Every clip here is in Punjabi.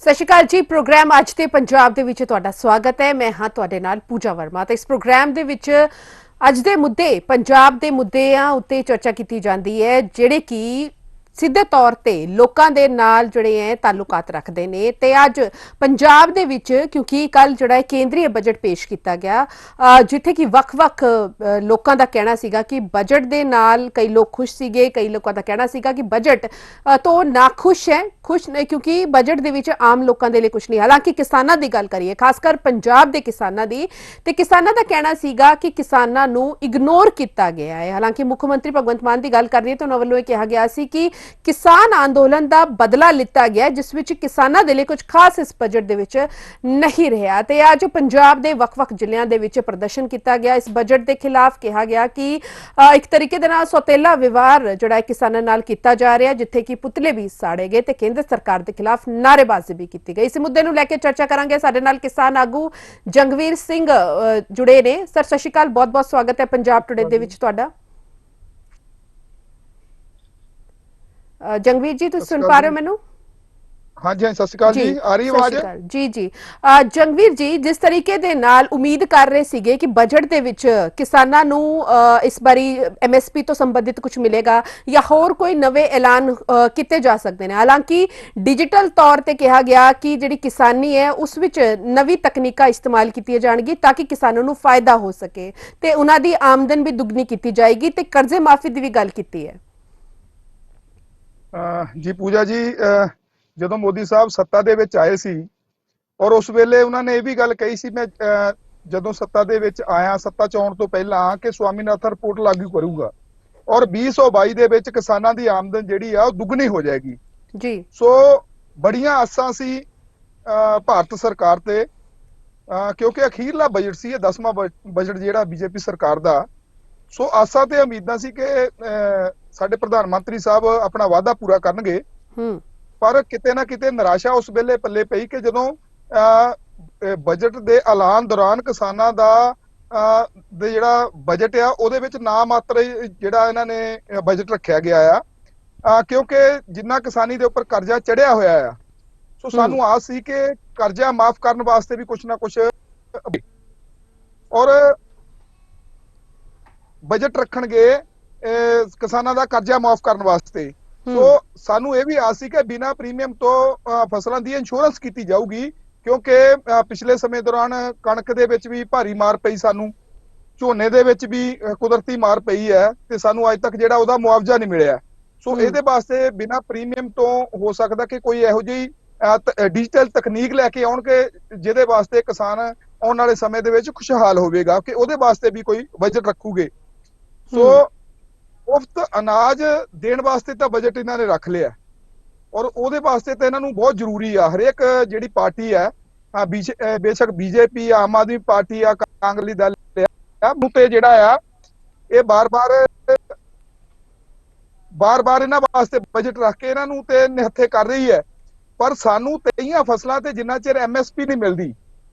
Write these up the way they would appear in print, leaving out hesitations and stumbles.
ਸਤਿ ਸ਼੍ਰੀ ਅਕਾਲ ਜੀ। ਪ੍ਰੋਗਰਾਮ ਅੱਜ ਦੇ ਪੰਜਾਬ ਦੇ ਵਿੱਚ ਤੁਹਾਡਾ ਸਵਾਗਤ ਹੈ। ਮੈਂ ਹਾਂ ਤੁਹਾਡੇ ਨਾਲ ਪੂਜਾ ਵਰਮਾ ਤੇ ਇਸ ਪ੍ਰੋਗਰਾਮ ਦੇ ਵਿੱਚ ਅੱਜ ਦੇ ਮੁੱਦੇ ਪੰਜਾਬ ਦੇ ਮੁੱਦਿਆਂ ਉੱਤੇ ਚਰਚਾ ਕੀਤੀ ਜਾਂਦੀ ਹੈ ਜਿਹੜੇ ਕਿ ਸਿੱਧੇ ਤੌਰ ਤੇ ਲੋਕਾਂ ਦੇ ਨਾਲ ਜਿਹੜੇ ਹੈ ਤਾਲੁਕਾਤ ਰੱਖਦੇ ਨੇ। ਤੇ ਅੱਜ ਪੰਜਾਬ ਦੇ ਵਿੱਚ ਕਿਉਂਕਿ ਕੱਲ ਜਿਹੜਾ ਹੈ ਕੇਂਦਰੀ ਬਜਟ ਪੇਸ਼ ਕੀਤਾ ਗਿਆ ਜਿੱਥੇ ਕਿ ਵੱਖ-ਵੱਖ ਲੋਕਾਂ ਦਾ ਕਹਿਣਾ ਸੀਗਾ ਕਿ ਬਜਟ ਦੇ ਨਾਲ ਕਈ ਲੋਕ ਖੁਸ਼ ਸੀਗੇ, ਕਈ ਲੋਕਾਂ ਦਾ ਕਹਿਣਾ ਸੀਗਾ ਕਿ ਬਜਟ ਤੋਂ ਨਾਖੁਸ਼ ਹੈ, ਖੁਸ਼ ਨਹੀਂ ਕਿਉਂਕਿ ਬਜਟ ਦੇ ਵਿੱਚ ਆਮ ਲੋਕਾਂ ਦੇ ਲਈ ਕੁਝ ਨਹੀਂ। ਹਾਲਾਂਕਿ ਕਿਸਾਨਾਂ ਦੀ ਗੱਲ ਕਰੀਏ, ਖਾਸ ਕਰ ਪੰਜਾਬ ਦੇ ਕਿਸਾਨਾਂ ਦੀ, ਤੇ ਕਿਸਾਨਾਂ ਦਾ ਕਹਿਣਾ ਸੀਗਾ ਕਿ ਕਿਸਾਨਾਂ ਨੂੰ ਇਗਨੋਰ ਕੀਤਾ ਗਿਆ ਹੈ। ਹਾਲਾਂਕਿ ਮੁੱਖ ਮੰਤਰੀ ਭਗਵੰਤ ਮਾਨ ਦੀ ਗੱਲ ਕਰ ਰਹੀ ਹੈ ਤਾਂ ਉਹਨਾਂ ਵੱਲੋਂ ਇਹ ਕਿਹਾ ਗਿਆ ਸੀ ਕਿ ਕਿਸਾਨ ਅੰਦੋਲਨ ਦਾ ਬਦਲਾ ਲਿੱਤਾ ਗਿਆ ਜਿਸ ਵਿੱਚ ਕਿਸਾਨਾਂ ਦੇ ਲਈ ਕੁਝ ਖਾਸ ਇਸ ਬਜਟ ਦੇ ਵਿੱਚ ਨਹੀਂ ਰਿਹਾ। ਤੇ ਅੱਜ ਪੰਜਾਬ ਦੇ ਵੱਖ-ਵੱਖ ਜ਼ਿਲ੍ਹਿਆਂ ਦੇ ਵਿੱਚ ਪ੍ਰਦਰਸ਼ਨ ਕੀਤਾ ਗਿਆ ਇਸ ਬਜਟ ਦੇ ਖਿਲਾਫ। ਕਿਹਾ ਗਿਆ ਕਿ ਇੱਕ ਤਰੀਕੇ ਦੇ ਨਾਲ ਸੌਤੇਲਾ ਵਿਵਹਾਰ ਜਿਹੜਾ ਹੈ ਕਿਸਾਨਾਂ ਨਾਲ ਕੀਤਾ ਜਾ ਰਿਹਾ, ਜਿੱਥੇ ਕਿ ਪੁਤਲੇ ਵੀ ਸਾੜੇ ਗਏ ਤੇ ਕੇਂਦਰ ਸਰਕਾਰ ਦੇ ਖਿਲਾਫ ਨਾਅਰੇਬਾਜ਼ੀ ਵੀ ਕੀਤੀ ਗਈ। ਇਸ ਮੁੱਦੇ ਨੂੰ ਲੈ ਕੇ ਚਰਚਾ ਕਰਾਂਗੇ। ਸਾਡੇ ਨਾਲ ਕਿਸਾਨ ਆਗੂ ਜੰਗਵੀਰ ਸਿੰਘ ਜੁੜੇ ਨੇ। ਸਰ ਸਤਿ ਸ਼੍ਰੀ ਅਕਾਲ, ਬਹੁਤ-ਬਹੁਤ ਸਵਾਗਤ ਹੈ ਪੰਜਾਬ ਟੁਡੇ ਦੇ ਵਿੱਚ ਤੁਹਾਡਾ। ਜੰਗਵੀਰ ਜੀ ਤੁਸੀਂ ਸੁਣ ਪਾ ਰਹੇ ਹੋ ਮੈਨੂੰ? हाँ जी, सत श्री अकाल जी। आ रही आवाज? जी जी। जंगवीर जी, जिस तरीके दे नाल उम्मीद कर रहे सीगे कि बजट दे विच किसानां नूं इस बारी MSP तो संबंधित कुछ मिलेगा या होर कोई नवे ऐलान किते जा सकते हैं। हालांकि डिजिटल तौर ते कहा गया कि जिहड़ी किसानी है उस विच नवी तकनीकां इस्तेमाल कीतियां जाणगी ताकि किसानां नूं फायदा हो सके ते उन्हां दी आमदन भी दुगनी कीती जाएगी ते कर्जे माफी दी भी गल कीती है। जी पूजा जी, ਜਦੋਂ ਮੋਦੀ ਸਾਹਿਬ ਸੱਤਾ ਦੇ ਵਿੱਚ ਆਏ ਸੀ ਔਰ ਉਸ ਵੇਲੇ ਉਹਨਾਂ ਨੇ ਇਹ ਵੀ ਗੱਲ ਕਹੀ ਸੀ, ਮੈਂ ਜਦੋਂ ਸੱਤਾ ਦੇ ਵਿੱਚ ਆਇਆ, ਸੱਤਾ ਚ ਆਉਣ ਤੋਂ ਪਹਿਲਾਂ, ਕਿ ਸਵਾਮੀਨਾਥਨ ਰਿਪੋਰਟ ਲਾਗੂ ਕਰੂਗਾ ਔਰ 2022 ਦੇ ਵਿੱਚ ਕਿਸਾਨਾਂ ਦੀ ਆਮਦਨ ਜਿਹੜੀ ਆ ਉਹ ਦੁੱਗਣੀ ਹੋ ਜਾਏਗੀ ਜੀ। ਸੋ ਬੜੀਆਂ ਆਸਾਂ ਸੀ ਭਾਰਤ ਸਰਕਾਰ ਤੇ, ਕਿਉਂਕਿ ਅਖੀਰਲਾ ਬਜਟ ਸੀ ਇਹ 10ਵਾਂ ਬਜਟ ਜਿਹੜਾ ਬੀਜੇਪੀ ਸਰਕਾਰ ਦਾ। ਸੋ ਆਸਾਂ ਤੇ ਉਮੀਦਾਂ ਸੀ ਕਿ ਸਾਡੇ ਪ੍ਰਧਾਨ ਮੰਤਰੀ ਸਾਹਿਬ ਆਪਣਾ ਵਾਅਦਾ ਪੂਰਾ ਕਰਨਗੇ। ਪਰ ਕਿਤੇ ਨਾ ਕਿਤੇ ਨਿਰਾਸ਼ਾ ਉਸ ਵੇਲੇ ਪੱਲੇ ਪਈ ਕਿ ਜਦੋਂ ਬਜਟ ਦੇ ਐਲਾਨ ਦੌਰਾਨ ਕਿਸਾਨਾਂ ਦਾ ਜਿਹੜਾ ਬਜਟ ਆ ਉਹਦੇ ਵਿੱਚ ਨਾ ਮਾਤਰ ਜਿਹੜਾ ਇਹਨਾਂ ਨੇ ਬਜਟ ਰੱਖਿਆ ਗਿਆ ਆ, ਕਿਉਂਕਿ ਜਿੰਨਾ ਕਿਸਾਨੀ ਦੇ ਉੱਪਰ ਕਰਜ਼ਾ ਚੜਿਆ ਹੋਇਆ ਆ। ਸੋ ਸਾਨੂੰ ਆਸ ਸੀ ਕਿ ਕਰਜ਼ਾ ਮਾਫ ਕਰਨ ਵਾਸਤੇ ਵੀ ਕੁਛ ਨਾ ਕੁਛ ਔਰ ਬਜਟ ਰੱਖਣਗੇ ਕਿਸਾਨਾਂ ਦਾ ਕਰਜ਼ਾ ਮਾਫ ਕਰਨ ਵਾਸਤੇ। ਸੋ ਸਾਨੂੰ ਇਹ ਵੀ ਆਸ ਸੀ ਕਿ ਬਿਨਾਂ ਪ੍ਰੀਮੀਅਮ ਤੋਂ ਫਸਲਾਂ ਦੀ ਇੰਸ਼ੋਰੈਂਸ ਕੀਤੀ ਜਾਊਗੀ, ਕਿਉਂਕਿ ਪਿਛਲੇ ਸਮੇਂ ਦੌਰਾਨ ਕਣਕ ਦੇ ਵਿੱਚ ਵੀ ਭਾਰੀ ਮਾਰ ਪਈ, ਸਾਨੂੰ ਝੋਨੇ ਦੇ ਵਿੱਚ ਵੀ ਕੁਦਰਤੀ ਮਾਰ ਪਈ ਹੈ ਤੇ ਸਾਨੂੰ ਅੱਜ ਤੱਕ ਜਿਹੜਾ ਉਹਦਾ ਮੁਆਵਜ਼ਾ ਨਹੀਂ ਮਿਲਿਆ। ਸੋ ਇਹਦੇ ਵਾਸਤੇ ਬਿਨਾਂ ਪ੍ਰੀਮੀਅਮ ਤੋਂ ਹੋ ਸਕਦਾ ਕਿ ਕੋਈ ਇਹੋ ਜਿਹੀ ਡਿਜੀਟਲ ਤਕਨੀਕ ਲੈ ਕੇ ਆਉਣ ਕਿ ਜਿਹਦੇ ਵਾਸਤੇ ਕਿਸਾਨ ਆਉਣ ਵਾਲੇ ਸਮੇਂ ਦੇ ਵਿੱਚ ਖੁਸ਼ਹਾਲ ਹੋਵੇਗਾ, ਕਿ ਉਹਦੇ ਵਾਸਤੇ ਵੀ ਕੋਈ ਬਜਟ ਰੱਖੂਗੇ। ਸੋ ਮੁਫਤ ਅਨਾਜ ਦੇਣ ਵਾਸਤੇ ਤਾਂ ਬਜਟ ਇਹਨਾਂ ਨੇ ਰੱਖ ਲਿਆ ਔਰ ਉਹਦੇ ਵਾਸਤੇ ਤਾਂ ਇਹਨਾਂ ਨੂੰ ਬਹੁਤ ਜ਼ਰੂਰੀ ਆ। ਹਰੇਕ ਜਿਹੜੀ ਪਾਰਟੀ ਹੈ, ਬੇਸ਼ੱਕ ਬੀਜੇਪੀ, ਆਮ ਆਦਮੀ ਪਾਰਟੀ ਆ, ਕਾਂਗਰਸੀ ਦਲ ਆ, ਮੁੱਤੇ ਜਿਹੜਾ ਆ ਇਹ ਬਾਰ-ਬਾਰ ਇਹਨਾਂ ਵਾਸਤੇ ਬਜਟ ਰੱਖ ਕੇ ਇਹਨਾਂ ਨੂੰ ਤੇ ਨਿਹੱਥੇ ਕਰ ਰਹੀ ਹੈ। ਪਰ ਸਾਨੂੰ 23 ਫਸਲਾਂ ਤੇ ਜਿੰਨਾ ਚਿਰ MSP ਨਹੀਂ ਮਿਲਦੀ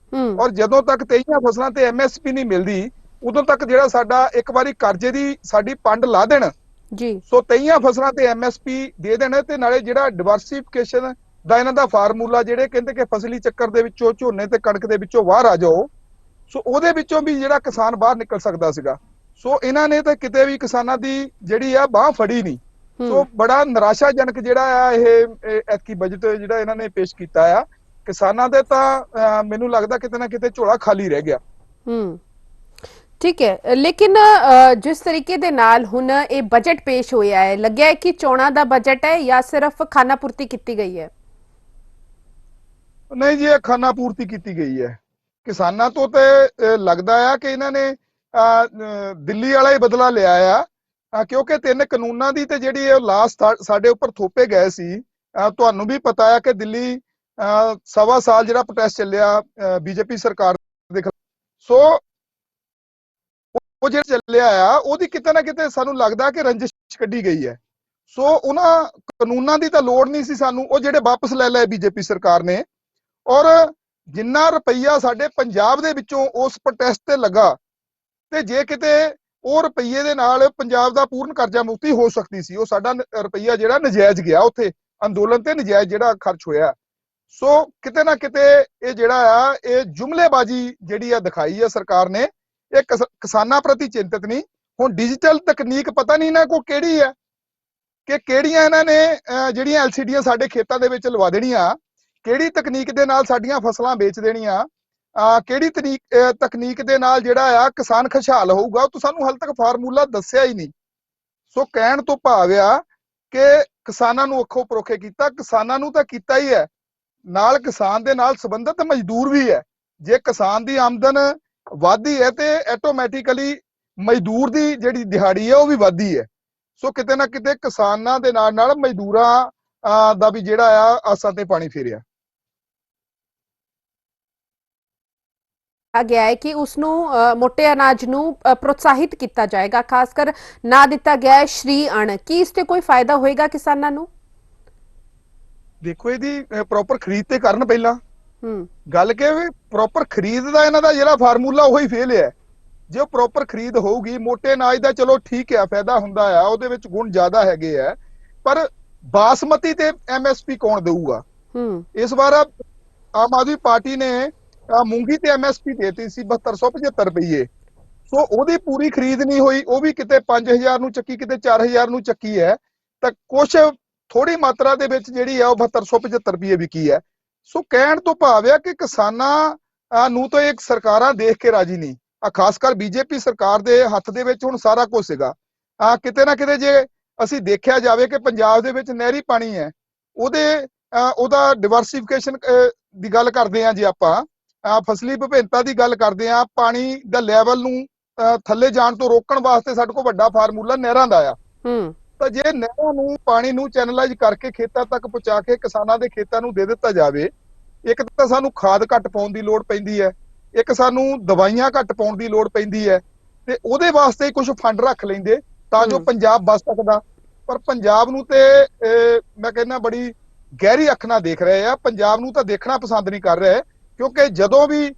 ਔਰ ਜਦੋਂ ਤੱਕ 23 ਫਸਲਾਂ ਤੇ MSP ਨਹੀਂ ਮਿਲਦੀ ਉਦੋਂ ਤੱਕ ਜਿਹੜਾ ਸਾਡਾ ਇੱਕ ਵਾਰੀ ਕਰਜ਼ੇ ਦੀ ਸਾਡੀ ਪੰਡ ਲਾ ਦੇਣ ਜੀ। ਸੋ 23 ਫਸਲਾਂ ਤੇ MSP ਦੇ ਦੇਣ ਤੇ ਨਾਲੇ ਜਿਹੜਾ ਡਿਵਰਸਿਫਿਕੇਸ਼ਨ ਦਾ ਇਹਨਾਂ ਦਾ ਫਾਰਮੂਲਾ, ਜਿਹੜੇ ਕਹਿੰਦੇ ਕਿ ਫਸਲੀ ਚੱਕਰ ਦੇ ਵਿੱਚੋਂ ਝੋਨੇ ਤੇ ਕਣਕ ਦੇ ਵਿੱਚੋਂ ਬਾਹਰ ਆ ਜਾਓ, ਸੋ ਉਹਦੇ ਵਿੱਚੋਂ ਵੀ ਜਿਹੜਾ ਕਿਸਾਨ ਬਾਹਰ ਨਿਕਲ ਸਕਦਾ ਸੀਗਾ। ਸੋ ਇਹਨਾਂ ਨੇ ਤਾਂ ਕਿਤੇ ਵੀ ਕਿਸਾਨਾਂ ਦੀ ਜਿਹੜੀ ਆ ਬਾਹ ਫੜੀ ਨਹੀਂ। ਸੋ ਬੜਾ ਨਿਰਾਸ਼ਾਜਨਕ ਜਿਹੜਾ ਆ ਇਹ ਐਤਕੀ ਬਜਟ ਜਿਹੜਾ ਇਹਨਾਂ ਨੇ ਪੇਸ਼ ਕੀਤਾ ਆ। ਕਿਸਾਨਾਂ ਦੇ ਤਾਂ ਮੈਨੂੰ ਲੱਗਦਾ ਕਿਤੇ ਨਾ ਕਿਤੇ ਝੋਲਾ ਖਾਲੀ ਰਹਿ ਗਿਆ। ठीक है, लेकिन जिस तरीके दे नाल हुन ये बजट पेश होया है, लग्या है कि चोणां दा बजट है या सिर्फ खाना पूर्ति की गई है? नहीं जी, ये खाना पूर्ति की गई है। किसानां तो लगदा है कि इन्हां ने दिल्ली वाला ही बदला लिया आ, क्योंकि 3 कानूनां दी ते जिहड़ी लास्ट साडे उपर थोपे गए सी। तुहानूं भी पता है कि दिल्ली 1.25 साल जिहड़ा प्रोटेस्ट ਚੱਲਿਆ बीजेपी सरकार दे खिलाफ। सो ਉਹ ਜਿਹੜਾ ਚੱਲਿਆ ਆ ਉਹਦੀ ਕਿਤੇ ਨਾ ਕਿਤੇ ਸਾਨੂੰ ਲੱਗਦਾ ਕਿ ਰੰਜਿਸ਼ ਕੱਢੀ ਗਈ ਹੈ। ਸੋ ਉਹਨਾਂ ਕਾਨੂੰਨਾਂ ਦੀ ਤਾਂ ਲੋੜ ਨਹੀਂ ਸੀ ਸਾਨੂੰ, ਉਹ ਜਿਹੜੇ ਵਾਪਸ ਲੈ ਲਏ ਬੀਜੇਪੀ ਸਰਕਾਰ ਨੇ। ਔਰ ਜਿੰਨਾ ਰੁਪਈਆ ਸਾਡੇ ਪੰਜਾਬ ਦੇ ਵਿੱਚੋਂ ਉਸ ਪ੍ਰੋਟੈਸਟ ਤੇ ਲੱਗਾ ਤੇ ਜੇ ਕਿਤੇ ਉਹ ਰੁਪਈਏ ਦੇ ਨਾਲ ਪੰਜਾਬ ਦਾ ਪੂਰਨ ਕਰਜ਼ਾ ਮੁਕਤੀ ਹੋ ਸਕਦੀ ਸੀ, ਉਹ ਸਾਡਾ ਰੁਪਈਆ ਜਿਹੜਾ ਨਜਾਇਜ਼ ਗਿਆ ਉੱਥੇ ਅੰਦੋਲਨ ਤੇ ਨਜਾਇਜ਼ ਜਿਹੜਾ ਖਰਚ ਹੋਇਆ। ਸੋ ਕਿਤੇ ਨਾ ਕਿਤੇ ਇਹ ਜਿਹੜਾ ਆ ਇਹ ਜੁਮਲੇਬਾਜ਼ੀ ਜਿਹੜੀ ਆ ਦਿਖਾਈ ਆ ਸਰਕਾਰ ਨੇ। ਇਹ ਕਿਸਾਨਾਂ ਪ੍ਰਤੀ ਚਿੰਤਤ ਨਹੀਂ। ਹੁਣ ਡਿਜੀਟਲ ਤਕਨੀਕ ਪਤਾ ਨਹੀਂ ਇਹਨਾਂ ਕੋਲ ਕਿਹੜੀ ਹੈ ਕਿ ਕਿਹੜੀਆਂ ਇਹਨਾਂ ਨੇ ਜਿਹੜੀਆਂ ਐਲਸੀਡੀਆਂ ਸਾਡੇ ਖੇਤਾਂ ਦੇ ਵਿੱਚ ਲਵਾ ਦੇਣੀਆਂ, ਕਿਹੜੀ ਤਕਨੀਕ ਦੇ ਨਾਲ ਸਾਡੀਆਂ ਫਸਲਾਂ ਵੇਚ ਦੇਣੀਆਂ, ਕਿਹੜੀ ਤਕਨੀਕ ਦੇ ਨਾਲ ਜਿਹੜਾ ਆ ਕਿਸਾਨ ਖੁਸ਼ਹਾਲ ਹੋਊਗਾ, ਉਹ ਤਾਂ ਸਾਨੂੰ ਹਾਲੇ ਤੱਕ ਫਾਰਮੂਲਾ ਦੱਸਿਆ ਹੀ ਨਹੀਂ। ਸੋ ਕਹਿਣ ਤੋਂ ਭਾਵ ਆ ਕਿ ਕਿਸਾਨਾਂ ਨੂੰ ਅੱਖੋਂ ਪਰੋਖੇ ਕੀਤਾ। ਕਿਸਾਨਾਂ ਨੂੰ ਤਾਂ ਕੀਤਾ ਹੀ ਹੈ, ਨਾਲ ਕਿਸਾਨ ਦੇ ਨਾਲ ਸੰਬੰਧਿਤ ਮਜ਼ਦੂਰ ਵੀ ਹੈ। ਜੇ ਕਿਸਾਨ ਦੀ ਆਮਦਨ ਵੱਧਦੀ ਹੈ ਤੇ ਆਟੋਮੈਟਿਕਲੀ ਮਜ਼ਦੂਰ ਦੀ ਜਿਹੜੀ ਦਿਹਾੜੀ ਹੈ ਉਹ ਵੀ ਵੱਧਦੀ ਹੈ। ਸੋ ਕਿਤੇ ਨਾ ਕਿਤੇ ਕਿਸਾਨਾਂ ਦੇ ਨਾਲ ਨਾਲ ਮਜ਼ਦੂਰਾਂ ਦਾ ਵੀ ਜਿਹੜਾ ਆ ਆਸਾਂ ਤੇ ਪਾਣੀ ਫੇਰਿਆ ਗਿਆ ਹੈ ਕਿ ਉਸ ਨੂੰ ਮੋਟੇ ਅਨਾਜ ਨੂੰ ਪ੍ਰੋਤਸਾਹਿਤ ਕੀਤਾ ਜਾਏਗਾ, ਖਾਸ ਕਰ ਨਾ ਦਿੱਤਾ ਗਿਆ ਹੈ ਸ਼੍ਰੀ ਅਣ। ਕੀ ਇਸ ਤੇ ਕੋਈ ਫਾਇਦਾ ਹੋਏਗਾ ਕਿਸਾਨਾਂ ਨੂੰ? ਦੇਖੋ ਇਹਦੀ ਪ੍ਰੋਪਰ ਖਰੀਦ ਤੇ ਕਰਨ ਪਹਿਲਾਂ ਗੱਲ ਕਿ ਪ੍ਰੋਪਰ ਖਰੀਦ ਦਾ ਇਹਨਾਂ ਦਾ ਜਿਹੜਾ ਫਾਰਮੂਲਾ ਉਹੀ ਫੇਲ ਹੈ। ਜੇ ਉਹ ਪ੍ਰੋਪਰ ਖਰੀਦ ਹੋਊਗੀ, ਮੋਟੇ ਅਨਾਜ ਦਾ ਚਲੋ ਠੀਕ ਹੈ ਫਾਇਦਾ ਹੁੰਦਾ ਆ, ਉਹਦੇ ਵਿੱਚ ਗੁਣ ਜ਼ਿਆਦਾ ਹੈਗੇ ਆ, ਪਰ ਬਾਸਮਤੀ ਤੇ ਐਮਐਸਪੀ ਕੌਣ ਦੇਊਗਾ? ਇਸ ਵਾਰ ਆਮ ਆਦਮੀ ਪਾਰਟੀ ਨੇ ਮੂੰਗੀ ਤੇ ਐਮਐਸਪੀ ਦੇਤੀ ਸੀ 7275 ਰੁਪਏ। ਸੋ ਉਹਦੀ ਪੂਰੀ ਖਰੀਦ ਨਹੀਂ ਹੋਈ, ਉਹ ਵੀ ਕਿਤੇ 5000 ਨੂੰ ਚੱਕੀ, ਕਿਤੇ 4000 ਨੂੰ ਚੱਕੀ ਹੈ, ਤਾਂ ਕੁਛ ਥੋੜੀ ਮਾਤਰਾ ਦੇ ਵਿੱਚ ਜਿਹੜੀ ਆ ਉਹ 7275 ਰੁਪਏ ਵਿਕੀ ਹੈ। ਸੋ ਕਹਿਣ ਤੋਂ ਭਾਵ ਆ ਕਿ ਕਿਸਾਨਾਂ ਨੂੰ ਤਾਂ ਇੱਕ ਸਰਕਾਰਾਂ ਦੇਖ ਕੇ ਰਾਜੀ ਨਹੀਂ। ਖਾਸ ਕਰ ਬੀਜੇਪੀ ਸਰਕਾਰ ਦੇ ਹੱਥ ਦੇ ਵਿੱਚ ਹੁਣ ਸਾਰਾ ਕੁਝ ਸੀਗਾ। ਕਿਤੇ ਨਾ ਕਿਤੇ ਜੇ ਅਸੀਂ ਦੇਖਿਆ ਜਾਵੇ ਕਿ ਪੰਜਾਬ ਦੇ ਵਿੱਚ ਨਹਿਰੀ ਪਾਣੀ ਹੈ, ਉਹਦਾ ਡਿਵਰਸੀਫਿਕੇਸ਼ਨ ਦੀ ਗੱਲ ਕਰਦੇ ਆ, ਜੇ ਆਪਾਂ ਫਸਲੀ ਵਿਭਿੰਨਤਾ ਦੀ ਗੱਲ ਕਰਦੇ ਆ, ਪਾਣੀ ਦਾ ਲੈਵਲ ਨੂੰ ਥੱਲੇ ਜਾਣ ਤੋਂ ਰੋਕਣ ਵਾਸਤੇ ਸਾਡੇ ਕੋਲ ਵੱਡਾ ਫਾਰਮੂਲਾ ਨਹਿਰਾਂ ਦਾ ਆ। ਤਾਂ ਜੇ ਨਹਿਰਾਂ ਨੂੰ ਪਾਣੀ ਨੂੰ ਚੈਨਲਾਈਜ਼ ਕਰਕੇ ਖੇਤਾਂ ਤੱਕ ਪਹੁੰਚਾ ਕੇ ਕਿਸਾਨਾਂ ਦੇ ਖੇਤਾਂ ਨੂੰ ਦੇ ਦਿੱਤਾ ਜਾਵੇ, ਇੱਕ ਤਾਂ ਸਾਨੂੰ ਖਾਦ ਘੱਟ ਪਾਉਣ ਦੀ ਲੋੜ ਪੈਂਦੀ ਹੈ, ਇੱਕ ਸਾਨੂੰ ਦਵਾਈਆਂ ਘੱਟ ਪਾਉਣ ਦੀ ਲੋੜ ਪੈਂਦੀ ਹੈ, ਤੇ ਉਹਦੇ ਵਾਸਤੇ ਕੁਝ ਫੰਡ ਰੱਖ ਲੈਂਦੇ ਤਾਂ ਜੋ ਪੰਜਾਬ ਬਚ ਸਕਦਾ। ਪਰ ਪੰਜਾਬ ਨੂੰ ਤੇ ਮੈਂ ਕਹਿੰਦਾ ਬੜੀ ਗਹਿਰੀ ਅੱਖ ਨਾਲ ਦੇਖ ਰਹੇ ਆ। ਪੰਜਾਬ ਨੂੰ ਤਾਂ ਦੇਖਣਾ ਪਸੰਦ ਨਹੀਂ ਕਰ ਰਹੇ, ਕਿਉਂਕਿ ਜਦੋਂ ਵੀ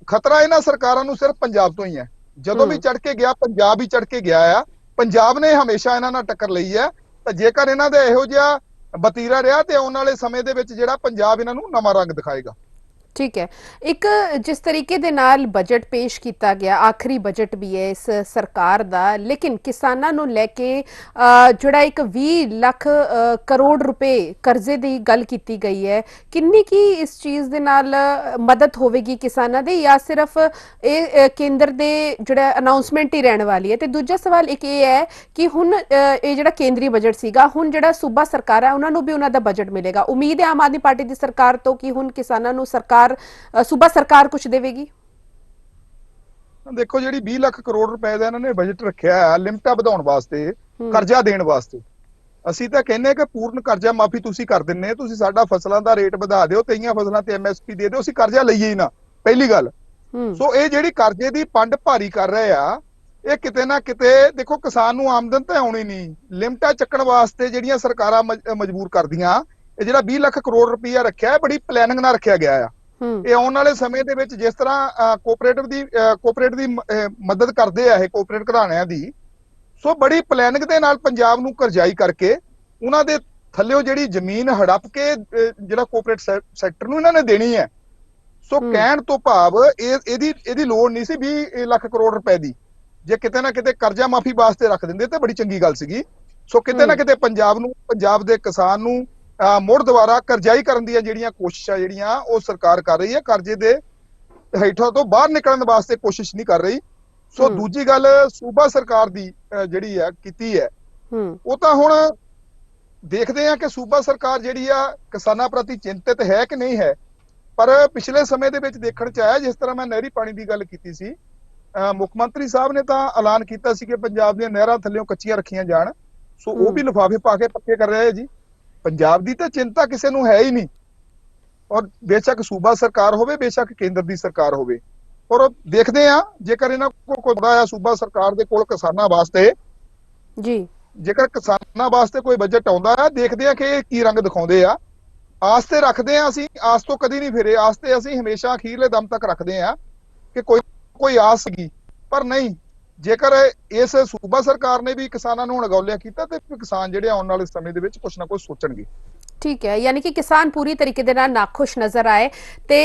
ਖਤਰਾ ਇਹਨਾਂ ਸਰਕਾਰਾਂ ਨੂੰ ਸਿਰਫ ਪੰਜਾਬ ਤੋਂ ਹੀ ਹੈ। ਜਦੋਂ ਵੀ ਚੜ ਕੇ ਗਿਆ ਪੰਜਾਬ ਹੀ ਚੜ ਕੇ ਗਿਆ ਆ। ਪੰਜਾਬ ਨੇ ਹਮੇਸ਼ਾ ਇਹਨਾਂ ਨਾਲ ਟੱਕਰ ਲਈ ਹੈ। ਤਾਂ ਜੇਕਰ ਇਹਨਾਂ ਦਾ ਇਹੋ ਜਿਹਾ ਵਤੀਰਾ ਰਿਹਾ ਤੇ ਆਉਣ ਵਾਲੇ ਸਮੇਂ ਦੇ ਵਿੱਚ ਜਿਹੜਾ ਪੰਜਾਬ ਇਹਨਾਂ ਨੂੰ ਨਵਾਂ ਰੰਗ ਦਿਖਾਏਗਾ। ਠੀਕ ਹੈ। ਇੱਕ ਜਿਸ ਤਰੀਕੇ ਦੇ ਨਾਲ ਬਜਟ ਪੇਸ਼ ਕੀਤਾ ਗਿਆ, ਆਖਰੀ ਬਜਟ ਵੀ ਹੈ ਇਸ ਸਰਕਾਰ ਦਾ, ਲੇਕਿਨ ਕਿਸਾਨਾਂ ਨੂੰ ਲੈ ਕੇ ਜਿਹੜਾ ਇੱਕ 20 ਲੱਖ ਕਰੋੜ ਰੁਪਏ ਕਰਜ਼ੇ ਦੀ ਗੱਲ ਕੀਤੀ ਗਈ ਹੈ, ਕਿੰਨੀ ਕੀ ਇਸ ਚੀਜ਼ ਦੇ ਨਾਲ ਮਦਦ ਹੋਵੇਗੀ ਕਿਸਾਨਾਂ ਦੇ, ਜਾਂ ਸਿਰਫ ਇਹ ਕੇਂਦਰ ਦੇ ਜਿਹੜਾ ਅਨਾਉਂਸਮੈਂਟ ਹੀ ਰਹਿਣ ਵਾਲੀ ਹੈ? ਤੇ ਦੂਜਾ ਸਵਾਲ ਇੱਕ ਇਹ ਹੈ ਕਿ ਹੁਣ ਇਹ ਜਿਹੜਾ ਕੇਂਦਰੀ ਬਜਟ ਸੀਗਾ, ਹੁਣ ਜਿਹੜਾ ਸੂਬਾ ਸਰਕਾਰ ਹੈ ਉਹਨਾਂ ਨੂੰ ਵੀ ਉਹਨਾਂ ਦਾ ਬਜਟ ਮਿਲੇਗਾ। ਉਮੀਦ ਹੈ ਆਮ ਆਦਮੀ ਪਾਰਟੀ ਦੀ ਸਰਕਾਰ ਤੋਂ ਕਿ ਹੁਣ ਕਿਸਾਨਾਂ ਨੂੰ ਸੂਬਾ ਸਰਕਾਰ ਕੁਝ ਦੇਵੇਗੀ? ਦੇਖੋ, ਜਿਹੜੀ 20 ਲੱਖ ਕਰੋੜ ਰੁਪਏ ਦਾ ਇਹਨਾਂ ਨੇ ਬਜਟ ਰੱਖਿਆ ਹੈ ਲਿਮਟਾਂ ਵਧਾਉਣ ਵਾਸਤੇ, ਕਰਜ਼ਾ ਦੇਣ ਵਾਸਤੇ, ਅਸੀਂ ਤਾਂ ਕਹਿੰਦੇ ਕਿ ਪੂਰਨ ਕਰਜ਼ਾ ਮਾਫੀ ਤੁਸੀਂ ਕਰ ਦਿੰਨੇ, ਤੁਸੀਂ ਸਾਡਾ ਫਸਲਾਂ ਦਾ ਰੇਟ ਵਧਾ ਦਿਓ, ਕਈਆਂ ਫਸਲਾਂ ਤੇ ਐਮਐਸਪੀ ਦੇ ਦਿਓ, ਅਸੀਂ ਕਰਜ਼ਾ ਲਈਏ ਹੀ ਨਾ, ਪਹਿਲੀ ਗੱਲ। ਸੋ ਇਹ ਜਿਹੜੀ ਕਰਜ਼ੇ ਦੀ ਪੰਡ ਭਾਰੀ ਕਰ ਰਹੇ ਆ, ਇਹ ਕਿਤੇ ਨਾ ਕਿਤੇ ਦੇਖੋ ਕਿਸਾਨ ਨੂੰ ਆਮਦਨ ਤਾਂ ਆਉਣੀ ਨਹੀਂ, ਲਿਮਟਾਂ ਚੱਕਣ ਵਾਸਤੇ ਜਿਹੜੀਆਂ ਸਰਕਾਰਾਂ ਮਜਬੂਰ ਕਰਦੀਆਂ। ਇਹ ਜਿਹੜਾ 20 ਲੱਖ ਕਰੋੜ ਰੁਪਈਆ ਰੱਖਿਆ ਹੈ, ਬੜੀ ਪਲੈਨਿੰਗ ਨਾਲ ਰੱਖਿਆ ਗਿਆ ਆ। ਇਹ ਆਉਣ ਵਾਲੇ ਸਮੇਂ ਦੇ ਵਿੱਚ ਜਿਸ ਤਰ੍ਹਾਂ ਕੋਆਪਰੇਟ ਦੀ ਮਦਦ ਕਰਦੇ ਆ ਇਹ ਕੋਆਪਰੇਟ ਘਰਾਣਿਆਂ ਦੀ, ਸੋ ਬੜੀ ਪਲੈਨਿੰਗ ਦੇ ਨਾਲ ਪੰਜਾਬ ਨੂੰ ਕਰਜ਼ਾਈ ਕਰਕੇ ਉਹਨਾਂ ਦੇ ਥੱਲਿਓ ਜਿਹੜੀ ਜ਼ਮੀਨ ਹੜੱਪ ਕੇ ਜਿਹੜਾ ਕੋਆਪਰੇਟ ਸੈਕਟਰ ਨੂੰ ਇਹਨਾਂ ਨੇ ਦੇਣੀ ਹੈ। ਸੋ ਕਹਿਣ ਤੋਂ ਭਾਵ ਇਹਦੀ ਲੋੜ ਨਹੀਂ ਸੀ 20 ਲੱਖ ਕਰੋੜ ਰੁਪਏ ਦੀ। ਜੇ ਕਿਤੇ ਨਾ ਕਿਤੇ ਕਰਜ਼ਾ ਮਾਫੀ ਵਾਸਤੇ ਰੱਖ ਦਿੰਦੇ ਤਾਂ ਬੜੀ ਚੰਗੀ ਗੱਲ ਸੀਗੀ। ਸੋ ਕਿਤੇ ਨਾ ਕਿਤੇ ਪੰਜਾਬ ਦੇ ਕਿਸਾਨ ਨੂੰ ਮੁੜ ਦੁਬਾਰਾ ਕਰਜ਼ਾਈ ਕਰਨ ਦੀਆਂ ਜਿਹੜੀਆਂ ਕੋਸ਼ਿਸ਼ਾਂ ਜਿਹੜੀਆਂ ਉਹ ਸਰਕਾਰ ਕਰ ਰਹੀ ਹੈ, ਕਰਜ਼ੇ ਦੇ ਹੇਠੋਂ ਤੋਂ ਬਾਹਰ ਨਿਕਲਣ ਵਾਸਤੇ ਕੋਸ਼ਿਸ਼ ਨਹੀਂ ਕਰ ਰਹੀ। ਸੋ ਦੂਜੀ ਗੱਲ ਸੂਬਾ ਸਰਕਾਰ ਦੀ ਜਿਹੜੀ ਆ ਕੀਤੀ ਹੈ, ਉਹ ਤਾਂ ਹੁਣ ਦੇਖਦੇ ਆ ਕਿ ਸੂਬਾ ਸਰਕਾਰ ਜਿਹੜੀ ਆ ਕਿਸਾਨਾਂ ਪ੍ਰਤੀ ਚਿੰਤਿਤ ਹੈ ਕਿ ਨਹੀਂ ਹੈ। ਪਰ ਪਿਛਲੇ ਸਮੇਂ ਦੇ ਵਿੱਚ ਦੇਖਣ ਚ ਆਇਆ, ਜਿਸ ਤਰ੍ਹਾਂ ਮੈਂ ਨਹਿਰੀ ਪਾਣੀ ਦੀ ਗੱਲ ਕੀਤੀ ਸੀ, ਮੁੱਖ ਮੰਤਰੀ ਸਾਹਿਬ ਨੇ ਤਾਂ ਐਲਾਨ ਕੀਤਾ ਸੀ ਕਿ ਪੰਜਾਬ ਦੀਆਂ ਨਹਿਰਾਂ ਥੱਲਿਓਂ ਕੱਚੀਆਂ ਰੱਖੀਆਂ ਜਾਣ। ਸੋ ਉਹ ਵੀ ਲਿਫਾਫੇ ਪਾ ਕੇ ਪੱਕੇ ਕਰ ਰਹੇ ਆ ਜੀ। ਪੰਜਾਬ ਦੀ ਤਾਂ ਚਿੰਤਾ ਕਿਸੇ ਨੂੰ ਹੈ ਹੀ ਨਹੀਂ, ਔਰ ਬੇਸ਼ੱਕ ਸੂਬਾ ਸਰਕਾਰ ਹੋਵੇ, ਬੇਸ਼ੱਕ ਕੇਂਦਰ ਦੀ ਸਰਕਾਰ ਹੋਵੇ। ਔਰ ਦੇਖਦੇ ਆ ਜੇਕਰ ਇਹਨਾਂ ਕੋਲ ਕੋਈ ਬੜਾ ਆ ਸੂਬਾ ਸਰਕਾਰ ਦੇ ਕੋਲ ਕਿਸਾਨਾਂ ਵਾਸਤੇ ਜੀ, ਜੇਕਰ ਕਿਸਾਨਾਂ ਵਾਸਤੇ ਕੋਈ ਬਜਟ ਆਉਂਦਾ ਆ, ਦੇਖਦੇ ਆ ਕਿ ਇਹ ਕੀ ਰੰਗ ਦਿਖਾਉਂਦੇ ਆ। ਆਸ ਤੇ ਰੱਖਦੇ ਆ, ਅਸੀਂ ਆਸ ਤੋਂ ਕਦੀ ਨਹੀਂ ਫਿਰੇ। ਆਸ ਤੇ ਅਸੀਂ ਹਮੇਸ਼ਾ ਅਖੀਰਲੇ ਦਮ ਤੱਕ ਰੱਖਦੇ ਆ ਕਿ ਕੋਈ ਆਸ ਸੀਗੀ, ਪਰ ਨਹੀਂ। ਜੇਕਰ ਇਸ ਸੂਬਾ ਸਰਕਾਰ ਨੇ ਵੀ ਕਿਸਾਨਾਂ ਨੂੰ ਅਣਗੌਲਿਆ ਕੀਤਾ ਤੇ ਕਿਸਾਨ ਜਿਹੜੇ ਆਉਣ ਵਾਲੇ ਸਮੇਂ ਦੇ ਵਿੱਚ ਕੁਝ ਨਾ ਕੁਝ ਸੋਚਣਗੇ। ਠੀਕ ਹੈ, ਯਾਨੀ ਕਿ ਕਿਸਾਨ ਪੂਰੀ ਤਰੀਕੇ ਦੇ ਨਾਲ ਨਾਖੁਸ਼ ਨਜ਼ਰ ਆਏ। ਤੇ